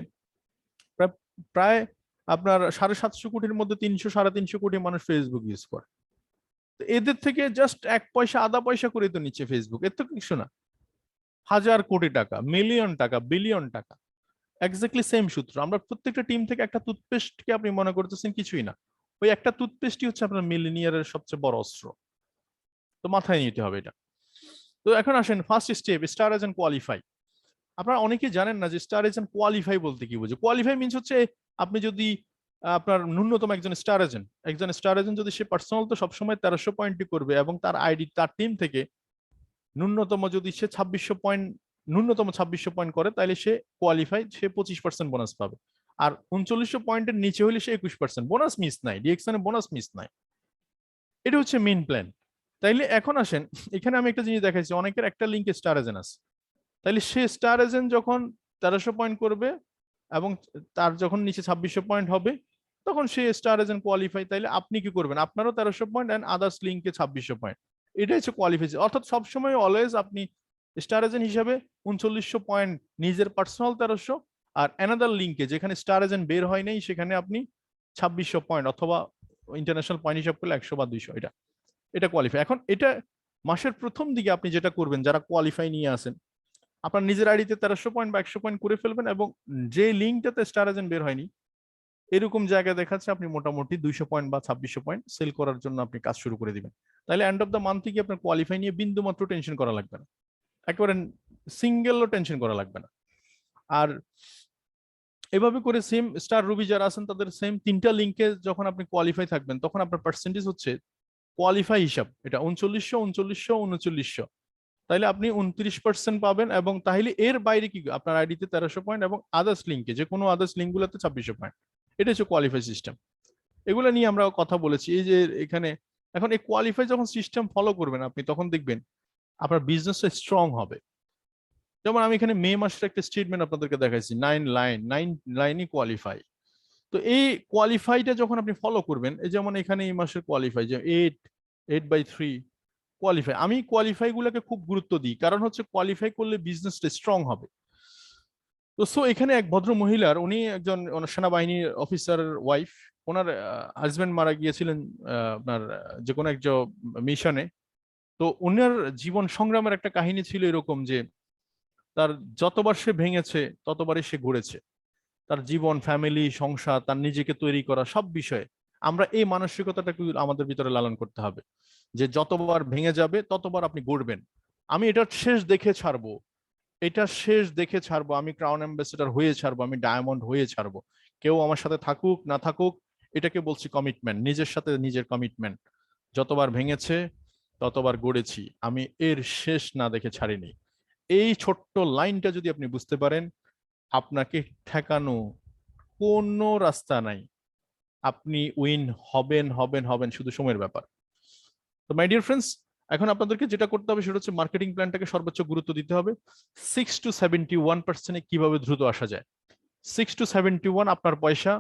প্রায় প্রায় আপনার 750 কোটির মধ্যে 300-350 কোটি মানুষ ফেসবুক ইউজ করে। তো এদের থেকে জাস্ট 1 পয়সা আধা পয়সা করে তো নিচ্ছে ফেসবুক, এর তো কিছু না। হাজার কোটি টাকা, মিলিয়ন টাকা, বিলিয়ন টাকা। এক্স্যাক্টলি সেম সূত্র। আমরা প্রত্যেকটা টিম থেকে একটা টুথপেস্টকে আপনি মনে করতেছেন কিছুই না, ওই একটা টুথপেস্টই হচ্ছে আপনার মিলিনিয়ারের সবচেয়ে বড় অস্ত্র। তো মাথায় নিতে হবে এটা। তো এখন আসেন first step, star agent qualify. আপনারা অনেকে জানেন না যে স্টার এজেন্ট কোয়ালিফাই বলতে কি বোঝে। কোয়ালিফাই মিনস হচ্ছে আপনি যদি আপনার ন্যূনতম একজন স্টার এজেন্ট যদি সে পার্সোনাল তো সবসময় 1300 পয়েন্টই করবে, এবং তার আইডি তার টিম থেকে ন্যূনতম যদি সে 2600 পয়েন্ট, ন্যূনতম 2600 পয়েন্ট করে, তাহলে সে কোয়ালিফাই, সে 25% বোনাস পাবে। আর 3900 পয়েন্টের নিচে হলে সে 21%। বোনাস মিস নাই, ডিএক্সএন বোনাস মিস নাই। এটা হচ্ছে মেইন প্ল্যান। তাইলে এখন আসেন, এখানে আমি একটা জিনিস দেখাইছি, অনেকের একটা লিঙ্কে স্টার এজেন্ট আছে। তাইলে সে স্টার এজেন্ট যখন 1300 পয়েন্ট করবে এবং তার যখন নিচে 2600 পয়েন্ট হবে, তখন সে স্টার এজেন্ট কোয়ালিফাই। তাইলে আপনি কি করবেন? আপনারও 1300 পয়েন্ট এন্ড আদার্স লিঙ্কে 2600 পয়েন্ট। এটা হচ্ছে কোয়ালিফাই। অর্থাৎ সবসময় অলওয়েজ আপনি স্টার এজেন্ট হিসাবে 3900 পয়েন্ট নিজের পার্সোনাল 1300, আর অ্যানাদার লিঙ্কে যেখানে স্টার এজেন্ট বের হয় নাই সেখানে আপনি 2600 পয়েন্ট, অথবা ইন্টারন্যাশনাল পয়েন্ট হিসাব করলে 100 বা 200। এটা এটা কোয়ালিফাই। এখন এটা মাসের প্রথম দিকে আপনি যেটা করবেন, যারা কোয়ালিফাই নিয়ে আসেন, আপনার নিজের আইডিতে 1300 পয়েন্ট বা 100 পয়েন্ট করে ফেলবেন, এবং যে লিঙ্কটাতে স্টার এজেন্ট বের হয়নি এরকম জায়গায় দেখাচ্ছে আপনি মোটামুটি 200 পয়েন্ট বা 2600 পয়েন্ট সেল করার জন্য আপনি কাজ শুরু করে দিবেন। তাহলে এন্ড অফ দ্য মান্থ থেকে আপনার কোয়ালিফাই নিয়ে বিন্দু মাত্র টেনশন করা লাগবে না, একেবারে সিঙ্গেলও টেনশন করা লাগবে না। আর এভাবে করে সেম স্টার রুবি যারা আছেন তাদের সেম 3টা লিঙ্কে যখন আপনি কোয়ালিফাই থাকবেন, তখন আপনার পার্সেন্টেজ হচ্ছে কোয়ালিফাই হিসাব, এটা 3900, 3900, 3900। তাইলে আপনি 29% পাবেন, এবং তাহলে এর বাইরে কি আপনার আইডিতে 1300 পয়েন্ট এবং আদার্স লিঙ্কে যে কোনো আদার্স লিঙ্ক গুলোতে 2600 পয়েন্ট। এটা হচ্ছে কোয়ালিফাই সিস্টেম। এগুলো নিয়ে আমরা কথা বলেছি। এই যে এখানে এখন এই কোয়ালিফাই যখন সিস্টেম ফলো করবেন আপনি, তখন দেখবেন আপনার বিজনেসটা স্ট্রং হবে। যেমন আমি এখানে মে মাসের একটা স্টেটমেন্ট আপনাদেরকে দেখাইছি, 9 লাইনই কোয়ালিফাই। তো এই কোয়ালিফাইটা যখন আপনি ফলো করবেন, এই যেমন এখানে এই মাসের কোয়ালিফাই যে 8/3 কোয়ালিফাই। আমি কোয়ালিফাই গুলোকে খুব গুরুত্ব দিই, কারণ হচ্ছে কোয়ালিফাই করলে বিজনেসটা স্ট্রং হবে। তো সো এখানে এক ভদ্র মহিলার, উনি একজন সেনাবাহিনীর অফিসারের ওয়াইফ, ওনার হাজবেন্ড মারা গিয়েছিলেন আপনার যে কোনো একজন মিশনে। তো ওনার জীবন সংগ্রামের একটা কাহিনী ছিল এরকম যে তার যতবার সে ভেঙেছে ততবারই সে ঘুরেছে। তার জীবন, ফ্যামিলি, সংসার, তার নিজেকে তৈরি করা সব বিষয়ে আমরা এই মানসিকতাটাকে আমাদের ভিতরে লালন করতে হবে, যে যতবার ভেঙে যাবে ততবার আপনি গড়বেন। আমি এটার শেষ দেখে ছাড়বো, এটা শেষ দেখে ছাড়বো, আমি ক্রাউন অ্যাম্বাসেডর হয়ে ছাড়বো, আমি ডায়মন্ড হয়ে ছাড়বো। কেউ আমার সাথে থাকুক না থাকুক, এটাকে বলছি কমিটমেন্ট, নিজের সাথে নিজের কমিটমেন্ট। যতবার ভেঙেছে ততবার গড়েছি, আমি এর শেষ না দেখে ছাড়িনি। এই ছোট্ট লাইনটা যদি আপনি বুঝতে পারেন, আপনাকে ঠেকানো কোনো রাস্তা নাই। আপনি উইন হবেন হবেন হবেন, শুধু সময়ের ব্যাপার। তো মাই ডিয়ার ফ্রেন্ডস, এখন আপনাদেরকে যেটা করতে হবে সেটা হচ্ছে মার্কেটিং প্ল্যানটাকে সর্বোচ্চ গুরুত্ব দিতে হবে। 6 to 71% কিভাবে দ্রুত আসা যায়। 6 to 71 আপনার পয়সা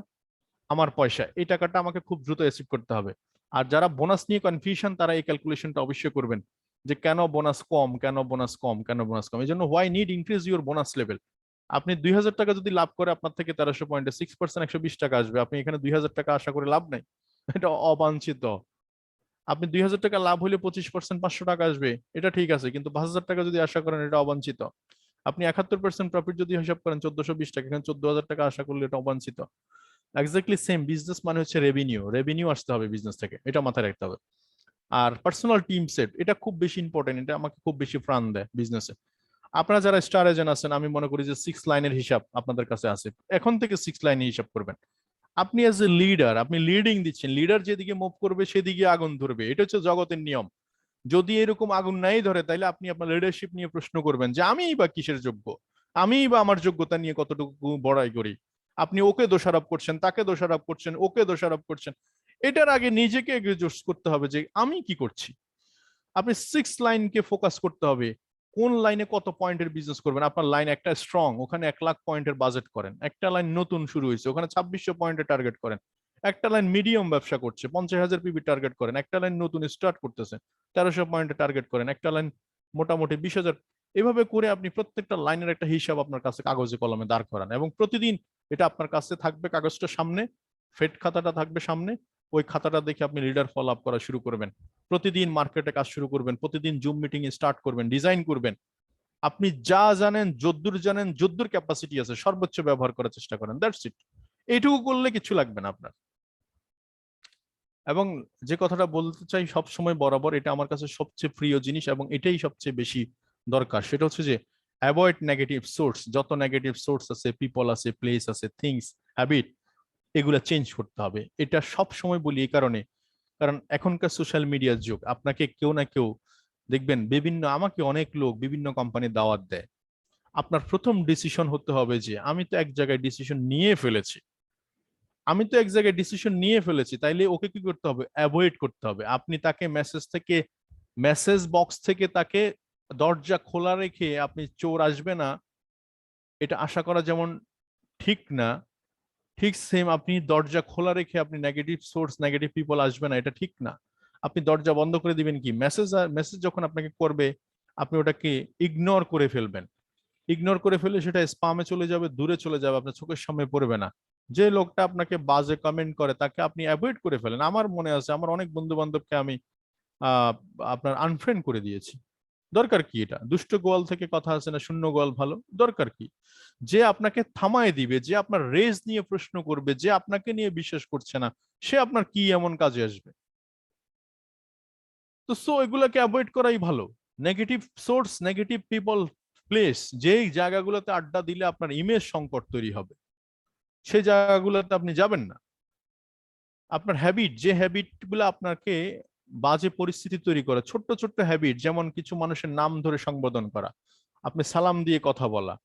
আমার পয়সা, এই টাকাটা আমাকে খুব দ্রুত অ্যাচিভ করতে হবে। আর যারা বোনাস নিয়ে কনফিউশন, তারা এই ক্যালকুলেশনটা অবশ্যই করবেন, যে কেন বোনাস কম, কেন বোনাস কম, কেন বোনাস কম। এই জন্য why need increase your bonus level. আপনি 2000 টাকা যদি লাভ করে আপনার থেকে 1300 পয়েন্টে 6% 120 টাকা আসবে, আপনি এখানে 2000 টাকা আশা করে লাভ নাই, এটা অবাঞ্ছিত। আপনি 2000 টাকা লাভ হলে 25% 500 টাকা আসবে, এটা ঠিক আছে, কিন্তু 5000 টাকা যদি আশা করেন এটা অবাঞ্ছিত। আপনি 71% প্রফিট যদি হিসাব করেন 1420 টাকা, এখানে 14000 টাকা আশা করলে এটা অবাঞ্ছিত। এক্স্যাক্টলি সেম, বিজনেস মানে হচ্ছে রেভিনিউ, রেভিনিউ আসতে হবে বিজনেস থেকে, এটা মাথায় রাখতে হবে। আর পার্সোনাল টিম সেট, এটা খুব বেশি ইম্পর্টেন্ট, এটা আমাকে খুব বেশি প্রাণ দেয় বিজনেসে। আপনারা যারা স্টার এজেন্ট আছেন, আমি মনে করি যে 6 লাইনের হিসাব আপনাদের কাছে আছে, এখন থেকে 6 লাইনে হিসাব করবেন। আপনি এজ এ লিডার, আপনি লিডিং দিচ্ছেন, লিডার যেদিকে মুভ করবে সেদিকে আগুন ধরবে, এটা হচ্ছে জগতের নিয়ম। যদি এরকম আগুন নাই ধরে, তাইলে আপনি আপনার লিডারশিপ নিয়ে প্রশ্ন করবেন যে আমিই বা কিসের যোগ্য, আমিই বা আমার যোগ্যতা নিয়ে কতটুকু বড়াই করি। আপনি ওকে দোষারোপ করছেন, তাকে দোষারোপ করছেন, ওকে দোষারোপ করছেন। এটার আগে নিজেকে এগ্রিজোস করতে হবে যে আমি কি করছি। আপনি 6 লাইনকে ফোকাস করতে হবে, কোন লাইনে কত পয়েন্টের বিজনেস করবেন। আপনার লাইন একটা স্ট্রং, ওখানে 1 লাখ পয়েন্টের বাজেট করেন। একটা লাইন নতুন শুরু হয়েছে, ওখানে 2600 পয়েন্টের টার্গেট করেন। একটা লাইন মিডিয়াম ব্যবসা করছে, 50,000 পিবি টার্গেট করেন। একটা লাইন নতুন স্টার্ট করতেছে, 1300 পয়েন্টের টার্গেট করেন। একটা লাইন মোটামুটি 20,000। এভাবে করে আপনি প্রত্যেকটা লাইনের একটা হিসাব আপনার কাছে কাগজে কলমে দাঁড় করান, এবং প্রতিদিন এটা আপনার কাছে থাকবে, কাগজটা সামনে, ফেড খাতাটা থাকবে সামনে। ওই খাতাটা দেখে আপনি লিডার ফলো আপ করা শুরু করবেন। প্রতিদিন মার্কেটে কাজ শুরু করবেন, প্রতিদিন জুম মিটিং স্টার্ট করবেন, ডিজাইন করবেন। আপনি যা জানেন, যদ্দুর ক্যাপাসিটি আছে, সর্বোচ্চ ব্যবহার করার চেষ্টা করেন। That's it. এইটুকু করলে কিছু লাগবে না আপনার। এবং যে কথাটা বলতে চাই সব সময় বরাবর, এটা আমার কাছে সবচেয়ে প্রিয় জিনিস এবং এটাই সবচেয়ে বেশি দরকার, সেটা হচ্ছে যে অ্যাভয়েড নেগেটিভ সোর্স। যত নেগেটিভ সোর্স আছে, পিপল আছে, প্লেস আছে, থিংস, হ্যাবিট, এগুলা চেঞ্জ করতে হবে। এটা সব সময় বলি এই কারণে, কারণ এখনকার সোশ্যাল মিডিয়ার যুগ, আপনাকে কেউ না কেউ দেখবেন বিভিন্ন, আমাকে অনেক লোক বিভিন্ন কোম্পানির দাওয়াত দেয়। আপনার প্রথম ডিসিশন হতে হবে যে আমি তো এক জায়গায় ডিসিশন নিয়ে ফেলেছি, তাইলে ওকে কি করতে হবে, অ্যাভয়েড করতে হবে। আপনি তাকে মেসেজ বক্স থেকে তাকে দরজা খোলা রেখে আপনি চোর আসবে না, এটা আশা করা যেমন ঠিক না, ঠিক সেম আপনি দরজা খোলা রেখে আপনি নেগেটিভ সোর্স, নেগেটিভ পিপল আসবে না, এটা ঠিক না। আপনি দরজা বন্ধ করে দিবেন কি, মেসেজ যখন আপনাকে করবে আপনি ওটাকে ইগনোর করে ফেলবেন। ইগনোর করে ফেললে সেটা স্পামে চলে যাবে, দূরে চলে যাবে, আপনার চোখের সামনে পড়বে না। যে লোকটা আপনাকে বাজে কমেন্ট করে তাকে আপনি অ্যাভয়েড করে ফেলেন। আমার মনে আছে, আমার অনেক বন্ধু বান্ধবকে আমি আহ আপনার আনফ্রেন্ড করে দিয়েছি। দরকার কি, এটা দুষ্ট গোয়াল থেকে কথা আছে না, শূন্য গোয়াল ভালো। দরকার কি, যে আপনাকে থামায় দিবে, যে আপনার রেজ নিয়ে প্রশ্ন করবে, যে আপনাকে নিয়ে বিশ্বাস করছে না, সে আপনার কি এমন কাজে আসবে? তো এগুলাকে অ্যাভয়েড করাই ভালো। Negative source, negative people, place, যেই জায়গাগুলোতে আড্ডা দিলে আপনার ইমেজ সংকট তৈরি হবে, সেই জায়গাগুলোতে আপনি যাবেন না। আপনার হ্যাবিট, যে হ্যাবিট গুলো আপনাকে বাজে পরিস্থিতি তৈরি করে, ছোট্ট ছোট্ট হ্যাবিট, যেমন কিছু মানুষের নাম ধরে সম্বোধন করা, আপনি সালাম দিয়ে কথা বলা,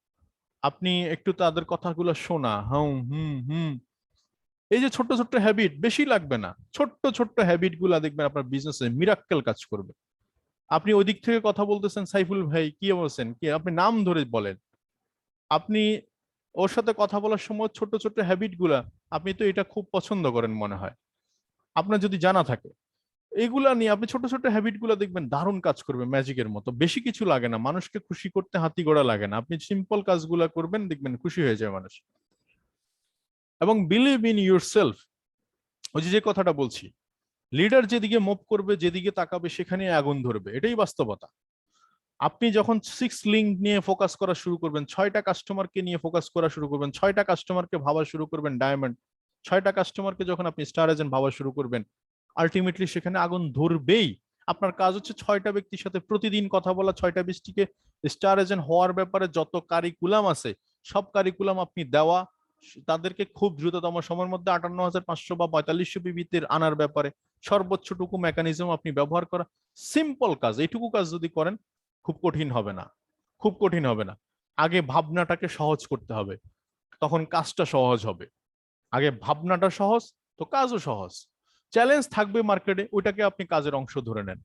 আপনি একটু তাদের কথাগুলো শোনা, হুম হুম হুম, এই যে ছোট্ট ছোট্ট হ্যাবিট, বেশি লাগবে না, ছোট্ট ছোট্ট হ্যাবিট গুলা দেখবেন আপনার বিজনেসে মিরাক্কেল কাজ করবে। আপনি ওই দিক থেকে কথা বলতেছেন, সাইফুল ভাই কি বলছেন, কি আপনি নাম ধরে বলেন। আপনি ওর সাথে কথা বলার সময় ছোট্ট ছোট্ট হ্যাবিট গুলা, আপনি তো এটা খুব পছন্দ করেন মনে হয়, আপনার যদি জানা থাকে, এগুলা নিয়ে আপনি ছোট ছোট হ্যাবিট গুলা দেখবেন দারুণ কাজ করবে, ম্যাজিকের মতো। বেশি কিছু লাগে না, মানুষকে খুশি করতে হাতি ঘোড়া লাগে না, আপনি সিম্পল কাজগুলা করবেন, দেখবেন খুশি হয়ে যায় মানুষ। এবং বিলিভ ইন ইউর সেলফ, ওই যে কথাটা বলছি, লিডার যেদিকে মুভ করবে, যেদিকে তাকাবে, সেখানে আগুন ধরবে, এটাই বাস্তবতা। আপনি যখন 6 লিঙ্ক নিয়ে ফোকাস করা শুরু করবেন, 6টা কাস্টমারকে নিয়ে ফোকাস করা শুরু করবেন, 6টা কাস্টমারকে ভাবা শুরু করবেন ডায়মন্ড, 6টা কাস্টমারকে যখন আপনি স্টার এজেন্ট ভাবা শুরু করবেন, আলটিমেটলি সেখানে আগুন ধরবেই। আপনার কাজ হচ্ছে 6টা ব্যক্তির সাথে প্রতিদিন কথা বলা, 6টা ব্যক্তিকে স্টার এজেন্ট হওয়ার ব্যাপারে যত কারিকুলাম আছে সব কারিকুলাম আপনি দেওয়া, তাদেরকে খুব দ্রুততম সময়ের মধ্যে 58,500 বা 4500 পিবিতে আনার ব্যাপারে সর্বোচ্চটুকু মেকানিজম আপনি ব্যবহার করা। সিম্পল কাজ, এইটুকু কাজ যদি করেন খুব কঠিন হবে না, খুব কঠিন হবে না। আগে ভাবনাটাকে সহজ করতে হবে, তখন কাজটা সহজ হবে। আগে ভাবনাটা সহজ, তো কাজও সহজ। চ্যালেঞ্জ থাকবে মার্কেটে, ওইটাকে আপনি কাজের অংশ ধরে নেন।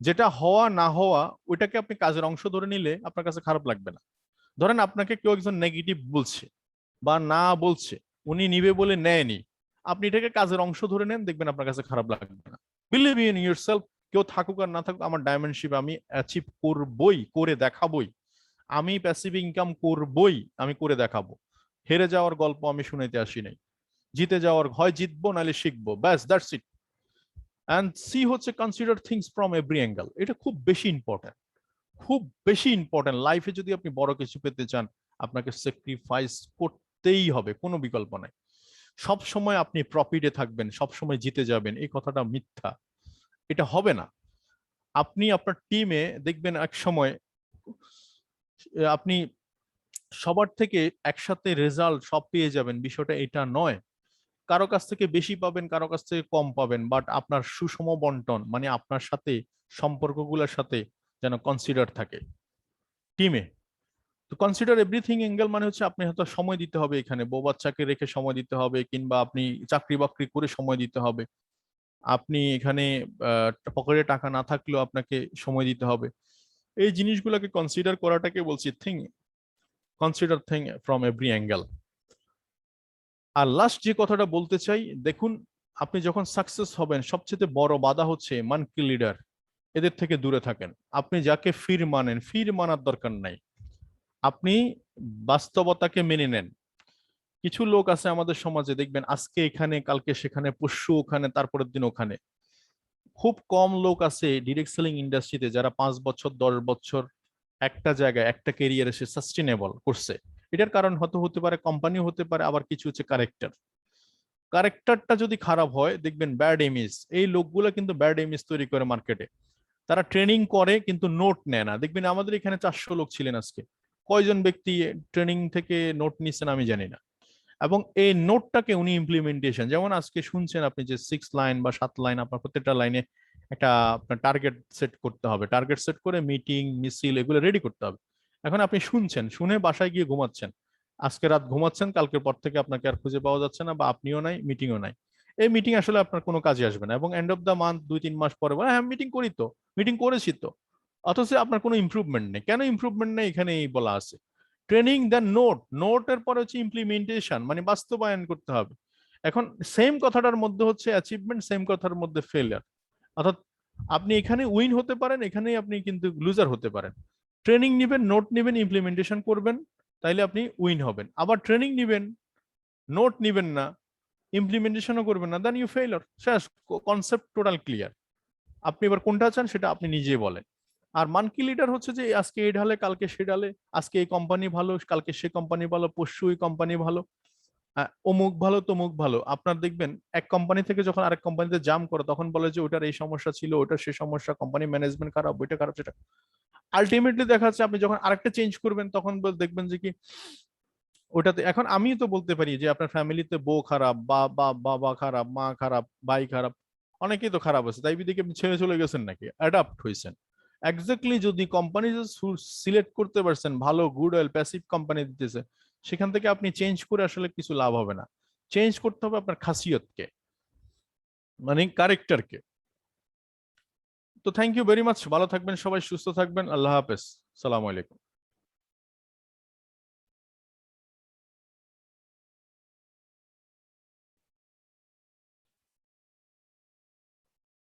যেটা হওয়া না হওয়া, ওইটাকে আপনি কাজের অংশ ধরে নিলে আপনার কাছে খারাপ লাগবে না। ধরেন আপনাকে কেউ একজন নেগেটিভ বলছে বা না বলছে, উনি নিবে বলে নেয়নি, আপনি এটাকে কাজের অংশ ধরে নেন, দেখবেন আপনার কাছে খারাপ লাগবে না। বিলিভ ইন ইউর সেলফ, কেউ থাকুক আর না থাকুক, আমার ডায়মন্ডশিপ আমি অ্যাচিভ করবই, করে দেখাবই। আমি প্যাসিভ ইনকাম করবই, আমি করে দেখাবো। হেরে যাওয়ার গল্প আমি শুনাইতে আসি নাই, জিতে যাওয়ার, হয় জিতবো নাহলে শিখবো, ব্যাস, দ্যাটস ইট। অ্যান্ড সি হচ্ছে consider things from every angle. এটা খুব বেশি ইম্পর্টেন্ট, খুব বেশি ইম্পর্টেন্ট। লাইফে যদি আপনি বড় কিছু পেতে চান, আপনাকে স্যাক্রিফাইস করতেই হবে, কোনো বিকল্প নাই। সব সময় আপনি প্রফিটে থাকবেন, সব সময় জিতে যাবেন, এই কথাটা মিথ্যা, এটা হবে না। আপনি আপনার টিমে দেখবেন এক সময় আপনি সবার থেকে একসাথে রেজাল্ট সব পেয়ে যাবেন, বিষয়টা এটা নয়। কারো কাছ থেকে বেশি পাবেন, কারো কাছ থেকে কম পাবেন, বাট আপনার সুষম বন্টন, মানে আপনার সাথে সম্পর্কগুলোর সাথে যেন কনসিডার থাকে টিমে। তো কনসিডার এভরিথিং অ্যাঙ্গেল মানে হচ্ছে আপনি হয়তো সময় দিতে হবে, এখানে বউ বাচ্চাকে রেখে সময় দিতে হবে, কিংবা আপনি চাকরি বাকরি করে সময় দিতে হবে, আপনি এখানে পকেটে টাকা না থাকলেও আপনাকে সময় দিতে হবে। এই জিনিসগুলোকে কনসিডার করাটাকে বলছি thing, consider thing from every angle. আর লাস্ট যে কথাটা বলতে চাই, দেখুন, আপনি যখন সাকসেস হবেন, সবচেয়ে বড় বাধা হচ্ছে মানকি লিডার, এদের থেকে দূরে থাকেন। আপনি যাকে ফির মানেন, ফির মানার দরকার নাই, আপনি বাস্তবতাকে মেনে নেন। কিছু লোক আছে আমাদের সমাজে, দেখবেন আজকে এখানে, কালকে সেখানে, পরশু ওখানে, তারপরের দিন ওখানে। খুব কম লোক আছে ডিরেক্ট সেলিং ইন্ডাস্ট্রিতে যারা 5 বছর 10 বছর একটা জায়গায় একটা ক্যারিয়ারে সে সাস্টেনেবল করছে। এটার কারণ হতে পারে কোম্পানি, হতে পারে আবার কিছু হচ্ছে ক্যারেক্টার। ক্যারেক্টারটা যদি খারাপ হয়, দেখবেন ব্যাড ইমেজ, এই লোকগুলো কিন্তু ব্যাড ইমেজ তৈরি করে মার্কেটে। তারা ট্রেনিং করে কিন্তু নোট নেয় না। দেখবেন আমাদের এখানে 400 লোক ছিলেন আজকে, কয়জন ব্যক্তি ট্রেনিং থেকে নোট নিচ্ছেন আমি জানি না। এবং এই নোটটাকে উনি ইমপ্লিমেন্টেশন, যেমন আজকে শুনছেন আপনি যে 6 লাইন বা 7 লাইন, আপনার প্রত্যেকটা লাইনে একটা আপনার টার্গেট সেট করতে হবে, টার্গেট সেট করে মিটিং মিছিল এগুলো রেডি করতে হবে। এখন আপনি শুনছেন, শুনে বাসায় গিয়ে ঘুমাচ্ছেন, আজকে রাত ঘুমাচ্ছেন, কালকের পর থেকে আপনাকে আর খুঁজে পাওয়া যাচ্ছে না, বা আপনিও নাই, মিটিংও নাই। এই মিটিং আসলে আপনার কোনো কাজে আসবে না, এবং এন্ড অফ দ্য মান্থ 2-3 মাস পরে বলে, হ্যাঁ মিটিং করি তো, মিটিং করেছি তো, অথচ আপনার কোনো ইমপ্রুভমেন্ট নেই। কেন ইমপ্রুভমেন্ট নেই, এখানে এই বলা আছে। ট্রেনিং দেন নোট, নোটের পরে হচ্ছে ইমপ্লিমেন্টেশন, মানে বাস্তবায়ন করতে হবে। এখন সেম কথাটার মধ্যে হচ্ছে অ্যাচিভমেন্ট, সেম কথার মধ্যে ফেলিয়ার। অর্থাৎ আপনি এখানে উইন হতে পারেন, এখানে আপনি কিন্তু লুজার হতে পারেন। ট্রেনিং নিবেন, নোট নিবেন, ইমপ্লিমেন্টেশন করবেন, তাইলে আপনি উইন হবেন। আবার ট্রেনিং নিবেন, নোট নিবেন না, ইমপ্লিমেন্টেশনও করবেন না, দেন ইউ ফেইলার। শেষ, কনসেপ্ট টোটাল ক্লিয়ার। আপনি এবার কোনটা চান সেটা আপনি নিজে বলেন। আর মানকি লিডার হচ্ছে যে আজকে এই ঢালে, কালকে সে ঢালে, আজকে এই কোম্পানি ভালো, কালকে সে কোম্পানি ভালো, পরশু ওই কোম্পানি ভালো, অমুক ভালো তমুক ভালো। আপনার দেখবেন এক কোম্পানি থেকে যখন আরেক কোম্পানিতে জাম করে, তখন বলে যে ওটার এই সমস্যা ছিল, ওটার সে সমস্যা, কোম্পানি ম্যানেজমেন্ট খারাপ, ওইটা খারাপ, সেটা। আলটিমেটলি দেখা যাচ্ছে আপনি যখন আরেকটা চেঞ্জ করবেন, তখন দেখবেন যে কি ওটাতে। এখন আমি তো বলতে পারি যে আপনার ফ্যামিলিতে বউ খারাপ, বা বাবা খারাপ, মা খারাপ, ভাই খারাপ, অনেকেই তো খারাপ আছে, তাই বিদিকে আপনি ছেড়ে চলে গেছেন নাকি, অ্যাডাপ্ট হয়েছেন। এক্স্যাক্টলি, যদি কোম্পানি সিলেক্ট করতে পারছেন ভালো, গুড অয়েল প্যাসিভ কোম্পানি দিতেছে, সেখান থেকে আপনি চেঞ্জ করে আসলে কিছু লাভ হবে না। চেঞ্জ করতে হবে আপনার খাসিয়তকে, মানে ক্যারেক্টারকে। তো থ্যাংক ইউ ভেরি মাচ, ভালো থাকবেন সবাই, সুস্থ থাকবেন, আল্লাহ হাফেজ, সালাম আলাইকুম।